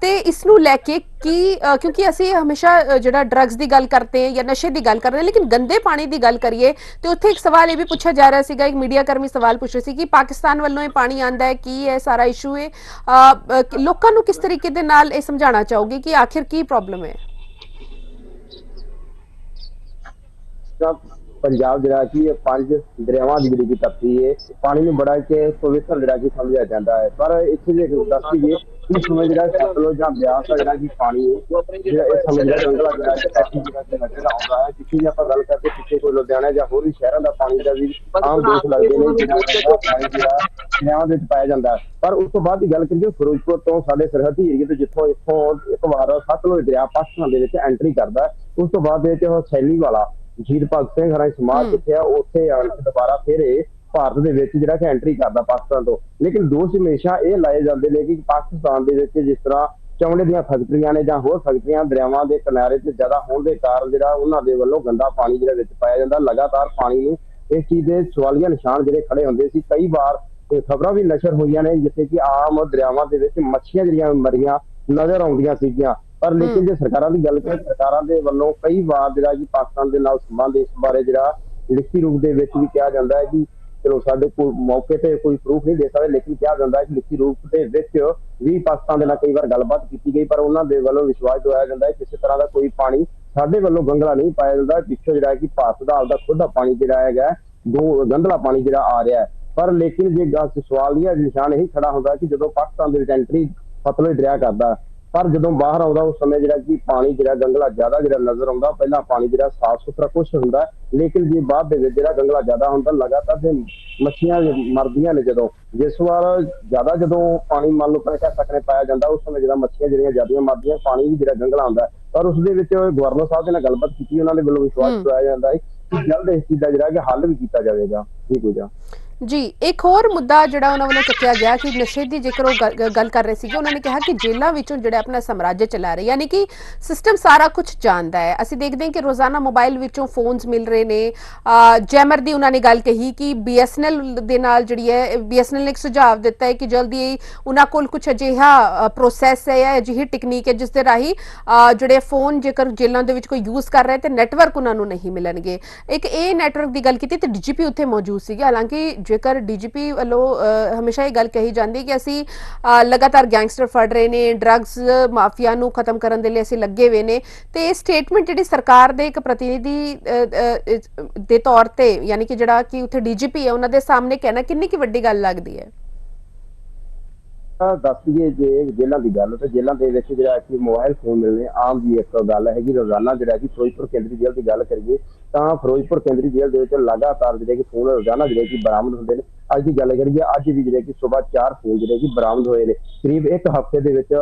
ਤੇ ਇਸ ਨੂੰ ਲੈ ਕੇ ਕੀ, ਕਿਉਂਕਿ ਅਸੀਂ ਹਮੇਸ਼ਾ ਜਿਹੜਾ ਡਰੱਗਸ ਦੀ ਗੱਲ ਕਰਦੇ ਹਾਂ ਜਾਂ ਨਸ਼ੇ ਦੀ ਗੱਲ ਕਰਦੇ ਹਾਂ, ਲੇਕਿਨ ਗੰਦੇ ਪਾਣੀ ਦੀ ਗੱਲ ਕਰੀਏ ਤੇ ਉੱਥੇ ਇੱਕ ਸਵਾਲ ਇਹ ਵੀ ਪੁੱਛਿਆ ਜਾ ਰਿਹਾ ਸੀਗਾ, ਇੱਕ ਮੀਡੀਆ ਕਰਮੀ ਸਵਾਲ ਪੁੱਛ ਰਹੇ ਸੀ ਕਿ ਪਾਕਿਸਤਾਨ ਵੱਲੋਂ ਇਹ ਪਾਣੀ ਆਂਦਾ ਹੈ, ਕੀ ਹੈ ਸਾਰਾ ਇਸ਼ੂ ਹੈ। ਲੋਕਾਂ ਨੂੰ ਕਿਸ ਤਰੀਕੇ ਦੇ ਨਾਲ ਇਹ ਸਮਝਾਉਣਾ ਚਾਹੋਗੇ ਕਿ ਆਖਿਰ ਕੀ ਪ੍ਰੋਬਲਮ ਹੈ? ਪੰਜਾਬ ਜਿਹੜਾ ਕਿ 5 ਦਰਿਆਵਾਂ ਦੀ ਜਿਹੜੀ ਧਰਤੀ ਹੈ, ਪਾਣੀ ਨੂੰ ਬੜਾ ਕਿ ਪਵਿੱਤਰ ਜਿਹੜਾ ਕਿ ਸਮਝਿਆ ਜਾਂਦਾ ਹੈ। ਪਰ ਇੱਥੇ ਜੇ ਦੱਸ ਦਈਏ ਇਸ ਸਮੇਂ ਜਿਹੜਾ ਸਤਲੁਜ ਜਾਂ ਬਿਆਸ ਦਾ ਜਿਹੜਾ ਕਿ ਪਾਣੀ ਹੈ, ਜਿਹੜਾ ਇਸ ਸਮੇਂ ਜਿਹੜਾ ਜੰਗਲਾ ਜਿਹੜਾ ਕਿ ਕਾਫੀ ਜਗ੍ਹਾ ਤੇ ਨਜ਼ਰ ਆਉਂਦਾ ਹੈ। ਜਿੱਥੇ ਜੇ ਆਪਾਂ ਗੱਲ ਕਰਦੇ ਪਿੱਛੇ ਕੋਈ ਲੁਧਿਆਣਾ ਜਾਂ ਹੋਰ ਵੀ ਸ਼ਹਿਰਾਂ ਦਾ ਪਾਣੀ ਦਾ ਵੀ ਆਮ ਦੋਸ਼ ਲੱਗਦੇ ਨੇ, ਜਿਹੜਾ ਪਾਣੀ ਜਿਹੜਾ ਦਰਿਆਵਾਂ ਦੇ ਵਿੱਚ ਪਾਇਆ ਜਾਂਦਾ ਹੈ। ਪਰ ਉਸ ਤੋਂ ਬਾਅਦ ਦੀ ਗੱਲ ਕਰੀਏ ਫਿਰੋਜ਼ਪੁਰ ਤੋਂ ਸਾਡੇ ਸਰਹੱਦੀ ਏਰੀਏ ਤੋਂ, ਜਿੱਥੋਂ ਇੱਥੋਂ ਇੱਕ ਵਾਰ ਸਤਲੁਜ ਦਰਿਆ ਪਾਕਿਸਤਾਨ ਦੇ ਵਿੱਚ ਐਂਟਰੀ ਕਰਦਾ, ਉਸ ਤੋਂ ਬਾਅਦ ਦੇ ਵਿੱਚ ਉਹ ਸੈਲੀ ਵਾਲਾ ਸ਼ਹੀਦ ਭਗਤ ਸਿੰਘ ਹਰਾਂ ਸਮਾਜ ਜਿੱਥੇ ਆ ਉੱਥੇ ਆਣ ਕੇ ਦੁਬਾਰਾ ਫਿਰ ਇਹ ਭਾਰਤ ਦੇ ਵਿੱਚ ਜਿਹੜਾ ਕਿ ਐਂਟਰੀ ਕਰਦਾ ਪਾਕਿਸਤਾਨ ਤੋਂ। ਲੇਕਿਨ ਦੋਸ਼ ਹਮੇਸ਼ਾ ਇਹ ਲਾਏ ਜਾਂਦੇ ਨੇ ਕਿ ਪਾਕਿਸਤਾਨ ਦੇ ਵਿੱਚ ਜਿਸ ਤਰ੍ਹਾਂ ਚਮੜੇ ਦੀਆਂ ਫੈਕਟਰੀਆਂ ਨੇ ਜਾਂ ਹੋਰ ਫੈਕਟਰੀਆਂ ਦਰਿਆਵਾਂ ਦੇ ਕਿਨਾਰੇ ਤੇ ਜ਼ਿਆਦਾ ਹੋਣ ਦੇ ਕਾਰਨ ਜਿਹੜਾ ਉਹਨਾਂ ਦੇ ਵੱਲੋਂ ਗੰਦਾ ਪਾਣੀ ਜਿਹੜਾ ਵਿੱਚ ਪਾਇਆ ਜਾਂਦਾ। ਲਗਾਤਾਰ ਪਾਣੀ ਨੂੰ ਇਸ ਚੀਜ਼ ਦੇ ਸਵਾਲੀਆ ਨਿਸ਼ਾਨ ਜਿਹੜੇ ਖੜੇ ਹੁੰਦੇ ਸੀ। ਕਈ ਵਾਰ ਖਬਰਾਂ ਵੀ ਨਸ਼ਰ ਹੋਈਆਂ ਨੇ ਜਿੱਥੇ ਕਿ ਆਮ ਦਰਿਆਵਾਂ ਦੇ ਵਿੱਚ ਮੱਛੀਆਂ ਜਿਹੜੀਆਂ ਮਰੀਆਂ ਨਜ਼ਰ ਆਉਂਦੀਆਂ ਸੀਗੀਆਂ। ਪਰ ਲੇਕਿਨ ਜੇ ਸਰਕਾਰਾਂ ਦੀ ਗੱਲ ਕਰੀਏ, ਸਰਕਾਰਾਂ ਦੇ ਵੱਲੋਂ ਕਈ ਵਾਰ ਜਿਹੜਾ ਕਿ ਪਾਕਿਸਤਾਨ ਦੇ ਨਾਲ ਸੰਬੰਧ ਇਸ ਬਾਰੇ ਜਿਹੜਾ ਲਿਖਤੀ ਰੂਪ ਦੇ ਵਿੱਚ ਵੀ ਕਿਹਾ ਜਾਂਦਾ ਹੈ ਕਿ ਚਲੋ ਸਾਡੇ ਕੋਲ ਮੌਕੇ ਤੇ ਕੋਈ ਪ੍ਰੂਫ ਨਹੀਂ ਦੇ ਸਕਦੇ, ਲੇਕਿਨ ਕਿਹਾ ਜਾਂਦਾ ਹੈ ਕਿ ਲਿਖਤੀ ਰੂਪ ਦੇ ਵਿੱਚ ਵੀ ਪਾਕਿਸਤਾਨ ਦੇ ਨਾਲ ਕਈ ਵਾਰ ਗੱਲਬਾਤ ਕੀਤੀ ਗਈ, ਪਰ ਉਹਨਾਂ ਦੇ ਵੱਲੋਂ ਵਿਸ਼ਵਾਸ ਦਿਵਾਇਆ ਜਾਂਦਾ ਹੈ ਕਿਸੇ ਤਰ੍ਹਾਂ ਦਾ ਕੋਈ ਪਾਣੀ ਸਾਡੇ ਵੱਲੋਂ ਗੰਧਲਾ ਨਹੀਂ ਪਾਇਆ ਜਾਂਦਾ। ਪਿੱਛੋਂ ਜਿਹੜਾ ਹੈ ਕਿ ਭਾਰਤ ਦਾ ਆਪਦਾ ਖੁਦ ਦਾ ਪਾਣੀ ਜਿਹੜਾ ਹੈਗਾ ਦੋ ਗੰਧਲਾ ਪਾਣੀ ਜਿਹੜਾ ਆ ਰਿਹਾ ਹੈ। ਪਰ ਲੇਕਿਨ ਜੇ ਗੱਲ ਸਵਾਲ ਇਹ ਨਿਸ਼ਾਨ ਇਹੀ ਖੜਾ ਹੁੰਦਾ ਕਿ ਜਦੋਂ ਪਾਕਿਸਤਾਨ ਦੇ ਵਿੱਚ ਐਂਟਰੀ ਸਤਲੁਜ ਦਰਿਆ ਕਰਦਾ, ਪਰ ਜਦੋਂ ਬਾਹਰ ਆਉਂਦਾ ਉਸ ਸਮੇਂ ਜਿਹੜਾ ਕਿ ਪਾਣੀ ਜਿਹੜਾ ਗੰਗਲਾ ਜ਼ਿਆਦਾ ਜਿਹੜਾ ਨਜ਼ਰ ਆਉਂਦਾ, ਪਹਿਲਾਂ ਪਾਣੀ ਜਿਹੜਾ ਸਾਫ਼ ਸੁਥਰਾ ਕੁਛ ਹੁੰਦਾ, ਲੇਕਿਨ ਜੇ ਬਾਅਦ ਦੇ ਵਿੱਚ ਜਿਹੜਾ ਗੰਗਲਾ ਜ਼ਿਆਦਾ ਹੁੰਦਾ ਲਗਾਤਾਰ ਤੇ ਮੱਛੀਆਂ ਮਰਦੀਆਂ ਨੇ। ਜਿਸ ਵਾਰ ਜ਼ਿਆਦਾ ਜਦੋਂ ਪਾਣੀ ਮੰਨ ਲਓ ਕਹਿ ਸਕਦੇ ਪਾਇਆ ਜਾਂਦਾ, ਉਸ ਸਮੇਂ ਜਿਹੜਾ ਮੱਛੀਆਂ ਜਿਹੜੀਆਂ ਜ਼ਿਆਦਾ ਮਰਦੀਆਂ, ਪਾਣੀ ਵੀ ਜਿਹੜਾ ਗੰਗਲਾ ਆਉਂਦਾ। ਪਰ ਉਸ ਦੇ ਵਿੱਚ ਗਵਰਨਰ ਸਾਹਿਬ ਦੇ ਨਾਲ ਗੱਲਬਾਤ ਕੀਤੀ, ਉਹਨਾਂ ਦੇ ਵੱਲੋਂ ਵਿਸ਼ਵਾਸ ਦਵਾਇਆ ਜਾਂਦਾ ਹੈ ਕਿ ਜਲਦ ਇਸ ਚੀਜ਼ ਦਾ ਜਿਹੜਾ ਕਿ ਹੱਲ ਵੀ ਕੀਤਾ ਜਾਵੇਗਾ। ਠੀਕ ਹੋ ਜਾ ਜੀ, ਇੱਕ ਹੋਰ ਮੁੱਦਾ ਜਿਹੜਾ ਉਹਨਾਂ ਵੱਲੋਂ ਚੱਕਿਆ ਗਿਆ ਕਿ ਨਸ਼ੇ ਦੀ ਜੇਕਰ ਉਹ ਗੱਲ ਕਰ ਰਹੇ ਸੀਗੇ, ਉਹਨਾਂ ਨੇ ਕਿਹਾ ਕਿ ਜੇਲ੍ਹਾਂ ਵਿੱਚੋਂ ਜਿਹੜਾ ਆਪਣਾ ਸਮਰਾਜ ਚਲਾ ਰਹੇ, ਯਾਨੀ ਕਿ ਸਿਸਟਮ ਸਾਰਾ ਕੁਝ ਜਾਣਦਾ ਹੈ। ਅਸੀਂ ਦੇਖਦੇ ਹਾਂ ਕਿ ਰੋਜ਼ਾਨਾ ਮੋਬਾਈਲ ਵਿੱਚੋਂ ਫੋਨਸ ਮਿਲ ਰਹੇ ਨੇ। ਜੈਮਰ ਦੀ ਉਹਨਾਂ ਨੇ ਗੱਲ ਕਹੀ ਕਿ BSNL ਦੇ ਨਾਲ ਜਿਹੜੀ ਹੈ, BSNL ਨੇ ਇੱਕ ਸੁਝਾਅ ਦਿੱਤਾ ਹੈ ਕਿ ਜਲਦੀ ਉਹਨਾਂ ਕੋਲ ਕੁਝ ਅਜਿਹਾ ਪ੍ਰੋਸੈਸ ਹੈ ਜਾਂ ਅਜਿਹੀ ਟੈਕਨੀਕ ਹੈ ਜਿਸ ਦੇ ਰਾਹੀਂ ਜਿਹੜੇ ਫੋਨ ਜੇਕਰ ਜੇਲ੍ਹਾਂ ਦੇ ਵਿੱਚ ਕੋਈ ਯੂਜ਼ ਕਰ ਰਿਹਾ ਤੇ ਨੈਟਵਰਕ ਉਹਨਾਂ ਨੂੰ ਨਹੀਂ ਮਿਲਣਗੇ। ਇੱਕ ਇਹ ਨੈਟਵਰਕ ਦੀ ਗੱਲ ਕੀਤੀ ਤੇ DGP ਉੱਥੇ ਮੌਜੂਦ ਸੀਗੇ। ਹਾਲਾਂਕਿ ਜੇਕਰ DGP ਵੱਲੋਂ ਹਮੇਸ਼ਾ ਇਹ ਗੱਲ ਕਹੀ ਜਾਂਦੀ ਕਿ ਅਸੀਂ ਲਗਾਤਾਰ ਗੈਂਗਸਟਰ ਫੜ ਰਹੇ ਨੇ, ਡਰੱਗਸ ਮਾਫੀਆ ਨੂੰ ਖਤਮ ਕਰਨ ਦੇ ਲਈ ਅਸੀਂ ਲੱਗੇ ਹੋਏ ਨੇ, ਤੇ ਇਹ ਸਟੇਟਮੈਂਟ ਜਿਹੜੀ ਸਰਕਾਰ ਦੇ ਇੱਕ ਪ੍ਰਤੀਨਿਧੀ ਦੇ ਤੌਰ ਤੇ ਯਾਨੀ ਕਿ ਜਿਹੜਾ ਕਿ ਉੱਥੇ DGP ਹੈ ਉਹਨਾਂ ਦੇ ਸਾਹਮਣੇ ਕਹਿਣਾ ਕਿੰਨੀ ਕੀ ਵੱਡੀ ਗੱਲ ਲੱਗਦੀ ਹੈ? ਦੱਸ ਦਈਏ ਜੇ ਜੇਲ੍ਹਾਂ ਦੀ ਗੱਲ, ਤੇ ਜੇਲ੍ਹਾਂ ਦੇ ਵਿੱਚ ਜਿਹੜਾ ਕਿ ਮੋਬਾਈਲ ਫੋਨ ਮਿਲਣੇ ਆਮ ਦੀ ਇੱਕ ਗੱਲ ਹੈਗੀ। ਰੋਜ਼ਾਨਾ ਜਿਹੜਾ ਕਿ ਫਿਰੋਜ਼ਪੁਰ ਕੇਂਦਰੀ ਜੇਲ੍ਹ ਦੀ ਗੱਲ ਕਰੀਏ ਤਾਂ ਫਿਰੋਜ਼ਪੁਰ ਕੇਂਦਰੀ ਜੇਲ੍ਹ ਦੇ ਵਿੱਚ ਲਗਾਤਾਰ ਜਿਹੜੇ ਕਿ ਫੋਨ ਰੋਜ਼ਾਨਾ ਜਿਹੜੇ ਕਿ ਬਰਾਮਦ ਹੁੰਦੇ ਨੇ। ਅੱਜ ਦੀ ਗੱਲ ਕਰੀਏ, ਅੱਜ ਵੀ ਜਿਹੜੇ ਕਿ ਸਵੇਰ 4 ਫੋਨ ਜਿਹੜੇ ਕਿ ਬਰਾਮਦ ਹੋਏ ਨੇ। ਕਰੀਬ ਇੱਕ ਹਫ਼ਤੇ ਦੇ ਵਿੱਚ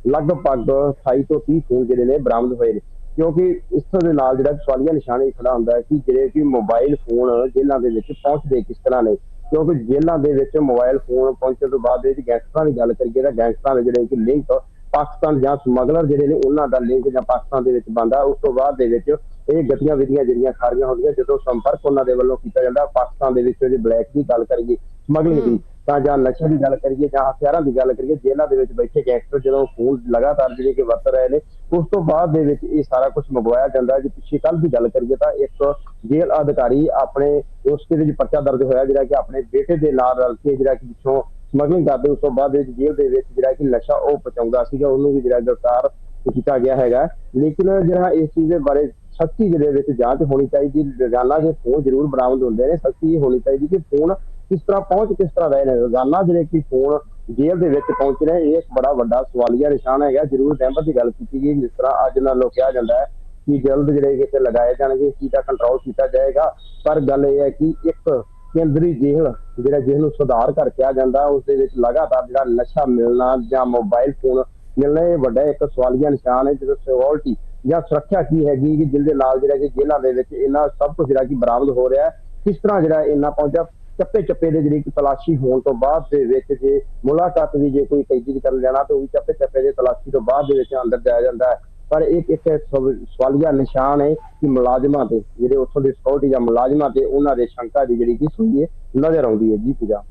ਲਗਭਗ 28 ਤੋਂ 30 ਫੋਨ ਜਿਹੜੇ ਨੇ ਬਰਾਮਦ ਹੋਏ ਨੇ। ਕਿਉਂਕਿ ਇਸ ਦੇ ਨਾਲ ਜਿਹੜਾ ਸਵਾਲੀਆ ਨਿਸ਼ਾਨ ਇਹ ਖੜਾ ਹੁੰਦਾ ਹੈ ਕਿ ਜਿਹੜੇ ਕਿ ਮੋਬਾਈਲ ਫੋਨ ਜੇਲ੍ਹਾਂ ਦੇ ਵਿੱਚ ਪਹੁੰਚਦੇ ਕਿਸ ਤਰ੍ਹਾਂ ਨੇ। ਕਿਉਂਕਿ ਜੇਲ੍ਹਾਂ ਦੇ ਵਿੱਚ ਮੋਬਾਈਲ ਫੋਨ ਪਹੁੰਚਣ ਤੋਂ ਬਾਅਦ ਵਿੱਚ ਗੈਂਗਸਟਰਾਂ ਦੀ ਗੱਲ ਕਰੀਏ ਤਾਂ ਗੈਂਗਸਟਰਾਂ ਦੇ ਜਿਹੜੇ ਕਿ ਲਿੰਕ ਪਾਕਿਸਤਾਨ ਜਾਂ ਸਮਗਲਰ ਜਿਹੜੇ ਨੇ ਉਹਨਾਂ ਦਾ ਲਿੰਕ ਜਾਂ ਪਾਕਿਸਤਾਨ ਦੇ ਵਿੱਚ ਬਣਦਾ। ਉਸ ਤੋਂ ਬਾਅਦ ਦੇ ਵਿੱਚ ਇਹ ਗਤੀਵਿਧੀਆਂ ਜਿਹੜੀਆਂ ਸਾਰੀਆਂ ਹੁੰਦੀਆਂ, ਜਦੋਂ ਸੰਪਰਕ ਉਹਨਾਂ ਦੇ ਵੱਲੋਂ ਕੀਤਾ ਜਾਂਦਾ ਪਾਕਿਸਤਾਨ ਦੇ ਵਿੱਚ ਜਿਹੜੇ ਬਲੈਕ ਦੀ ਗੱਲ ਕਰੀਏ, ਸਮਗਲਿੰਗ ਦੀ, ਤਾਂ ਜਾਂ ਨਸ਼ੇ ਦੀ ਗੱਲ ਕਰੀਏ ਜਾਂ ਹਥਿਆਰਾਂ ਦੀ ਗੱਲ ਕਰੀਏ, ਜੇਲ੍ਹਾਂ ਦੇ ਵਿੱਚ ਬੈਠੇ ਗੈਂਗਸਟਰ ਜਦੋਂ ਫੋਨ ਲਗਾਤਾਰ ਜਿਹੜੇ ਕਿ ਵਰਤ ਰਹੇ ਨੇ, ਉਸ ਤੋਂ ਬਾਅਦ ਦੇ ਵਿੱਚ ਇਹ ਸਾਰਾ ਕੁਝ ਮੰਗਵਾਇਆ ਜਾਂਦਾ। ਜੇ ਪਿੱਛੇ ਕੱਲ੍ਹ ਦੀ ਗੱਲ ਕਰੀਏ ਤਾਂ ਇੱਕ ਜੇਲ੍ਹ ਅਧਿਕਾਰੀ ਆਪਣੇ ਉਸ ਦੇ ਵਿੱਚ ਪਰਚਾ ਦਰਜ ਹੋਇਆ ਜਿਹੜਾ ਕਿ ਆਪਣੇ ਬੇਟੇ ਦੇ ਨਾਲ ਰਲ ਕੇ ਜਿਹੜਾ ਕਿ ਪਿੱਛੋਂ ਸਮਗਲਿੰਗ ਕਰਦੇ, ਉਸ ਤੋਂ ਬਾਅਦ ਵਿੱਚ ਜੇਲ੍ਹ ਦੇ ਵਿੱਚ ਜਿਹੜਾ ਕਿ ਨਸ਼ਾ ਉਹ ਪਹੁੰਚਾਉਂਦਾ ਸੀਗਾ, ਉਹਨੂੰ ਵੀ ਜਿਹੜਾ ਗ੍ਰਿਫਤਾਰ ਕੀਤਾ ਗਿਆ ਹੈਗਾ। ਲੇਕਿਨ ਜਿਹੜਾ ਇਸ ਚੀਜ਼ ਦੇ ਬਾਰੇ ਸਖਤੀ ਜਿਹਦੇ ਵਿੱਚ ਜਾਂਚ ਹੋਣੀ ਚਾਹੀਦੀ। ਰੋਜ਼ਾਨਾ ਜੇ ਫੋਨ ਜ਼ਰੂਰ ਬਰਾਮਦ ਹੁੰਦੇ ਨੇ, ਸਖਤੀ ਇਹ ਹੋਣੀ ਚਾਹੀਦੀ ਕਿ ਫੋਨ ਕਿਸ ਤਰ੍ਹਾਂ ਪਹੁੰਚ ਕਿਸ ਤਰ੍ਹਾਂ ਰਹੇ ਨੇ। ਰੋਜ਼ਾਨਾ ਜਿਹੜੇ ਕਿ ਫੋਨ ਜੇਲ੍ਹ ਦੇ ਵਿੱਚ ਪਹੁੰਚ ਰਹੇ, ਇਹ ਇੱਕ ਬੜਾ ਵੱਡਾ ਸਵਾਲੀਆ ਨਿਸ਼ਾਨ ਹੈਗਾ। ਜ਼ਰੂਰ ਸਹਿਮਤ ਦੀ ਗੱਲ ਕੀਤੀ ਗਈ, ਜਿਸ ਤਰ੍ਹਾਂ ਅੱਜ ਨਾਲ ਕਿਹਾ ਜਾਂਦਾ ਹੈ ਕਿ ਜਲਦ ਜਿਹੜੇ ਕਿਤੇ ਲਗਾਏ ਜਾਣਗੇ, ਇਸ ਚੀਜ਼ ਦਾ ਕੰਟਰੋਲ ਕੀਤਾ ਜਾਏਗਾ। ਪਰ ਗੱਲ ਇਹ ਹੈ ਕਿ ਇੱਕ ਕੇਂਦਰੀ ਜੇਲ੍ਹ ਜਿਹਨੂੰ ਸੁਧਾਰ ਕਰ ਕਿਹਾ ਜਾਂਦਾ, ਉਸ ਦੇ ਵਿੱਚ ਲਗਾਤਾਰ ਜਿਹੜਾ ਨਸ਼ਾ ਮਿਲਣਾ ਜਾਂ ਮੋਬਾਈਲ ਫੋਨ ਮਿਲਣਾ, ਇਹ ਵੱਡਾ ਇੱਕ ਸਵਾਲੀਆ ਨਿਸ਼ਾਨ ਹੈ। ਜਦੋਂ ਸਿਕਿਉਰਿਟੀ ਜਾਂ ਸੁਰੱਖਿਆ ਕੀ ਹੈਗੀ ਕਿ ਜਿਹਦੇ ਨਾਲ ਜਿਹੜਾ ਕਿ ਜੇਲ੍ਹਾਂ ਦੇ ਵਿੱਚ ਇਹਨਾਂ ਸਭ ਕੁਝ ਜਿਹੜਾ ਕਿ ਬਰਾਮਦ ਹੋ ਰਿਹਾ, ਕਿਸ ਤਰ੍ਹਾਂ ਜਿਹੜਾ ਇੰਨਾ ਪਹੁੰਚਾ। ਚੱਪੇ ਦੇ ਜਿਹੜੀ ਤਲਾਸ਼ੀ ਹੋਣ ਤੋਂ ਬਾਅਦ ਦੇ ਵਿੱਚ ਜੇ ਮੁਲਾਕਾਤ ਵੀ ਜੇ ਕੋਈ ਕੈਦੀ ਦੀ ਕਰਨ ਜਾਣਾ ਤਾਂ ਉਹ ਵੀ ਚੱਪੇ ਦੇ ਤਲਾਸ਼ੀ ਤੋਂ ਬਾਅਦ ਦੇ ਵਿੱਚ ਅੰਦਰ ਜਾਇਆ ਜਾਂਦਾ ਹੈ। ਪਰ ਇੱਕ ਸਵਾਲੀਆ ਨਿਸ਼ਾਨ ਹੈ ਕਿ ਮੁਲਾਜ਼ਮਾਂ ਤੇ ਜਿਹੜੇ ਉੱਥੋਂ ਦੇ ਸਿਕਿਉਰਿਟੀ ਜਾਂ ਮੁਲਾਜ਼ਮਾਂ ਤੇ ਉਹਨਾਂ ਦੇ ਸ਼ੰਕਾ ਦੀ ਜਿਹੜੀ ਕਿ ਸੂਈ ਨਜ਼ਰ ਆਉਂਦੀ ਹੈ। ਜੀ ਪੂਜਾ,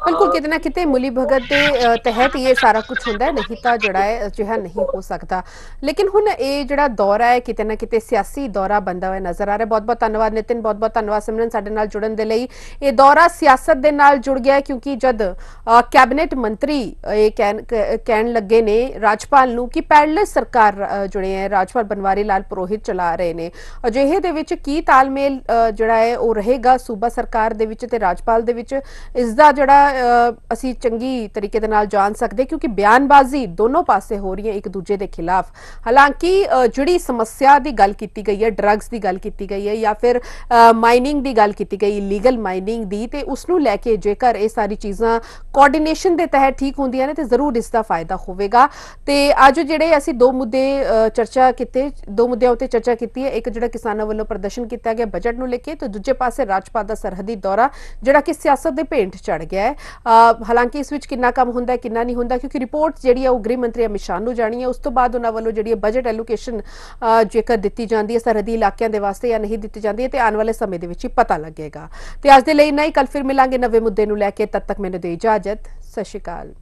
ਬਿਲਕੁਲ ਕਿਤੇ ਨਾ ਕਿਤੇ ਮਿਲੀ ਭਗਤ ਦੇ ਤਹਿਤ ਇਹ ਸਾਰਾ ਕੁਝ ਹੁੰਦਾ ਹੈ, ਨਹੀਂ ਤਾਂ ਜਿਹੜਾ ਹੈ ਅਜਿਹਾ ਨਹੀਂ ਹੋ ਸਕਦਾ। ਲੇਕਿਨ ਹੁਣ ਇਹ ਜਿਹੜਾ ਦੌਰਾ ਹੈ ਕਿਤੇ ਨਾ ਕਿਤੇ ਸਿਆਸੀ ਦੌਰਾ ਬਣਦਾ ਹੋਇਆ ਨਜ਼ਰ ਆ ਰਿਹਾ। ਬਹੁਤ ਬਹੁਤ ਧੰਨਵਾਦ ਨਿਤਿਨ, ਬਹੁਤ ਬਹੁਤ ਧੰਨਵਾਦ ਸਿਮਰਨ ਸਾਡੇ ਨਾਲ ਜੁੜਨ ਦੇ ਲਈ। ਇਹ ਦੌਰਾ ਸਿਆਸਤ ਦੇ ਨਾਲ ਜੁੜ ਗਿਆ ਕਿਉਂਕਿ ਜਦ ਕੈਬਨਿਟ ਮੰਤਰੀ ਇਹ ਕਹਿਣ ਲੱਗੇ ਨੇ ਰਾਜਪਾਲ ਨੂੰ ਕਿ ਪੈਰਲਲ ਸਰਕਾਰ ਜਿਹੜੇ ਹੈ ਰਾਜਪਾਲ ਬਨਵਾਰੀ ਲਾਲ ਪੁਰੋਹਿਤ ਚਲਾ ਰਹੇ ਨੇ, ਅਜਿਹੇ ਦੇ ਵਿੱਚ ਕੀ ਤਾਲਮੇਲ ਜਿਹੜਾ ਹੈ ਉਹ ਰਹੇਗਾ ਸੂਬਾ ਸਰਕਾਰ ਦੇ ਵਿੱਚ ਤੇ ਰਾਜਪਾਲ ਦੇ ਵਿੱਚ, ਇਸ ਦਾ ਜਿਹੜਾ ਅਸੀਂ ਚੰਗੀ ਤਰੀਕੇ ਦੇ ਨਾਲ ਜਾਣ ਸਕਦੇ ਕਿਉਂਕਿ ਬਿਆਨਬਾਜ਼ੀ ਦੋਨੋਂ ਪਾਸੇ ਹੋ ਰਹੀ ਹੈ ਇੱਕ ਦੂਜੇ ਦੇ ਖਿਲਾਫ। ਹਾਲਾਂਕਿ ਜਿਹੜੀ ਸਮੱਸਿਆ ਦੀ ਗੱਲ ਕੀਤੀ ਗਈ ਹੈ, ਡਰੱਗਸ ਦੀ ਗੱਲ ਕੀਤੀ ਗਈ ਹੈ ਜਾਂ ਫਿਰ ਮਾਈਨਿੰਗ ਦੀ ਗੱਲ ਕੀਤੀ ਗਈ, ਇਲੀਗਲ ਮਾਈਨਿੰਗ ਦੀ, ਤੇ ਉਸ ਨੂੰ ਲੈ ਕੇ ਜੇਕਰ ਇਹ ਸਾਰੀ ਚੀਜ਼ਾਂ ਕੋਆਰਡੀਨੇਸ਼ਨ ਦੇ ਤਹਿਤ ਠੀਕ ਹੁੰਦੀਆਂ ਨੇ ਤੇ ਜ਼ਰੂਰ ਇਸ ਦਾ ਫਾਇਦਾ ਹੋਵੇਗਾ। ਤੇ ਅੱਜ ਜਿਹੜੇ ਅਸੀਂ ਦੋ ਮੁੱਦਿਆਂ ਉੱਤੇ ਚਰਚਾ ਕੀਤੀ ਹੈ, ਇੱਕ ਜਿਹੜਾ ਕਿਸਾਨਾਂ ਵੱਲੋਂ ਪ੍ਰਦਰਸ਼ਨ ਕੀਤਾ ਗਿਆ ਬਜਟ ਨੂੰ ਲੈ ਕੇ, ਤੇ ਦੂਜੇ ਪਾਸੇ ਰਾਜਪਾਲ ਦਾ ਸਰਹੱਦੀ ਦੌਰਾ ਜਿਹੜਾ ਕਿ ਸਿਆਸਤ ਦੇ ਭੇਂਟ ਚੜ ਗਿਆ ਹੈ। ਹਾਲਾਂਕਿ ਇਸ ਵਿੱਚ ਕਿੰਨਾ ਕੰਮ ਹੁੰਦਾ ਕਿੰਨਾ ਨਹੀਂ ਹੁੰਦਾ ਕਿਉਂਕਿ ਰਿਪੋਰਟ ਜਿਹੜੀ ਹੈ ਉਹ ਗ੍ਰਹਿ ਮੰਤਰੀ ਅਮਿਤ ਸ਼ਾਹ ਨੂੰ ਜਾਣੀ ਹੈ। ਉਸ ਤੋਂ ਬਾਅਦ ਉਹਨਾਂ ਵੱਲੋਂ ਜਿਹੜੀ ਬਜਟ ਐਲੋਕੇਸ਼ਨ ਜੇਕਰ ਦਿੱਤੀ ਜਾਂਦੀ ਹੈ ਸਰਹੱਦੀ ਇਲਾਕਿਆਂ ਦੇ ਵਾਸਤੇ ਜਾਂ ਨਹੀਂ ਦਿੱਤੀ ਜਾਂਦੀ ਹੈ ਤੇ ਆਉਣ ਵਾਲੇ ਸਮੇਂ ਦੇ ਵਿੱਚ ਹੀ ਪਤਾ ਲੱਗੇਗਾ। ਤੇ ਅੱਜ ਦੇ ਲਈ ਇੰਨਾ ਹੀ, ਕੱਲ ਫਿਰ ਮਿਲਾਂਗੇ ਨਵੇਂ ਮੁੱਦੇ ਨੂੰ ਲੈ ਕੇ। ਤਦ ਤੱਕ ਮੈਨੂੰ ਦਿਓ ਇਜਾਜ਼ਤ। ਸਤਿ ਸ਼੍ਰੀ ਅਕਾਲ।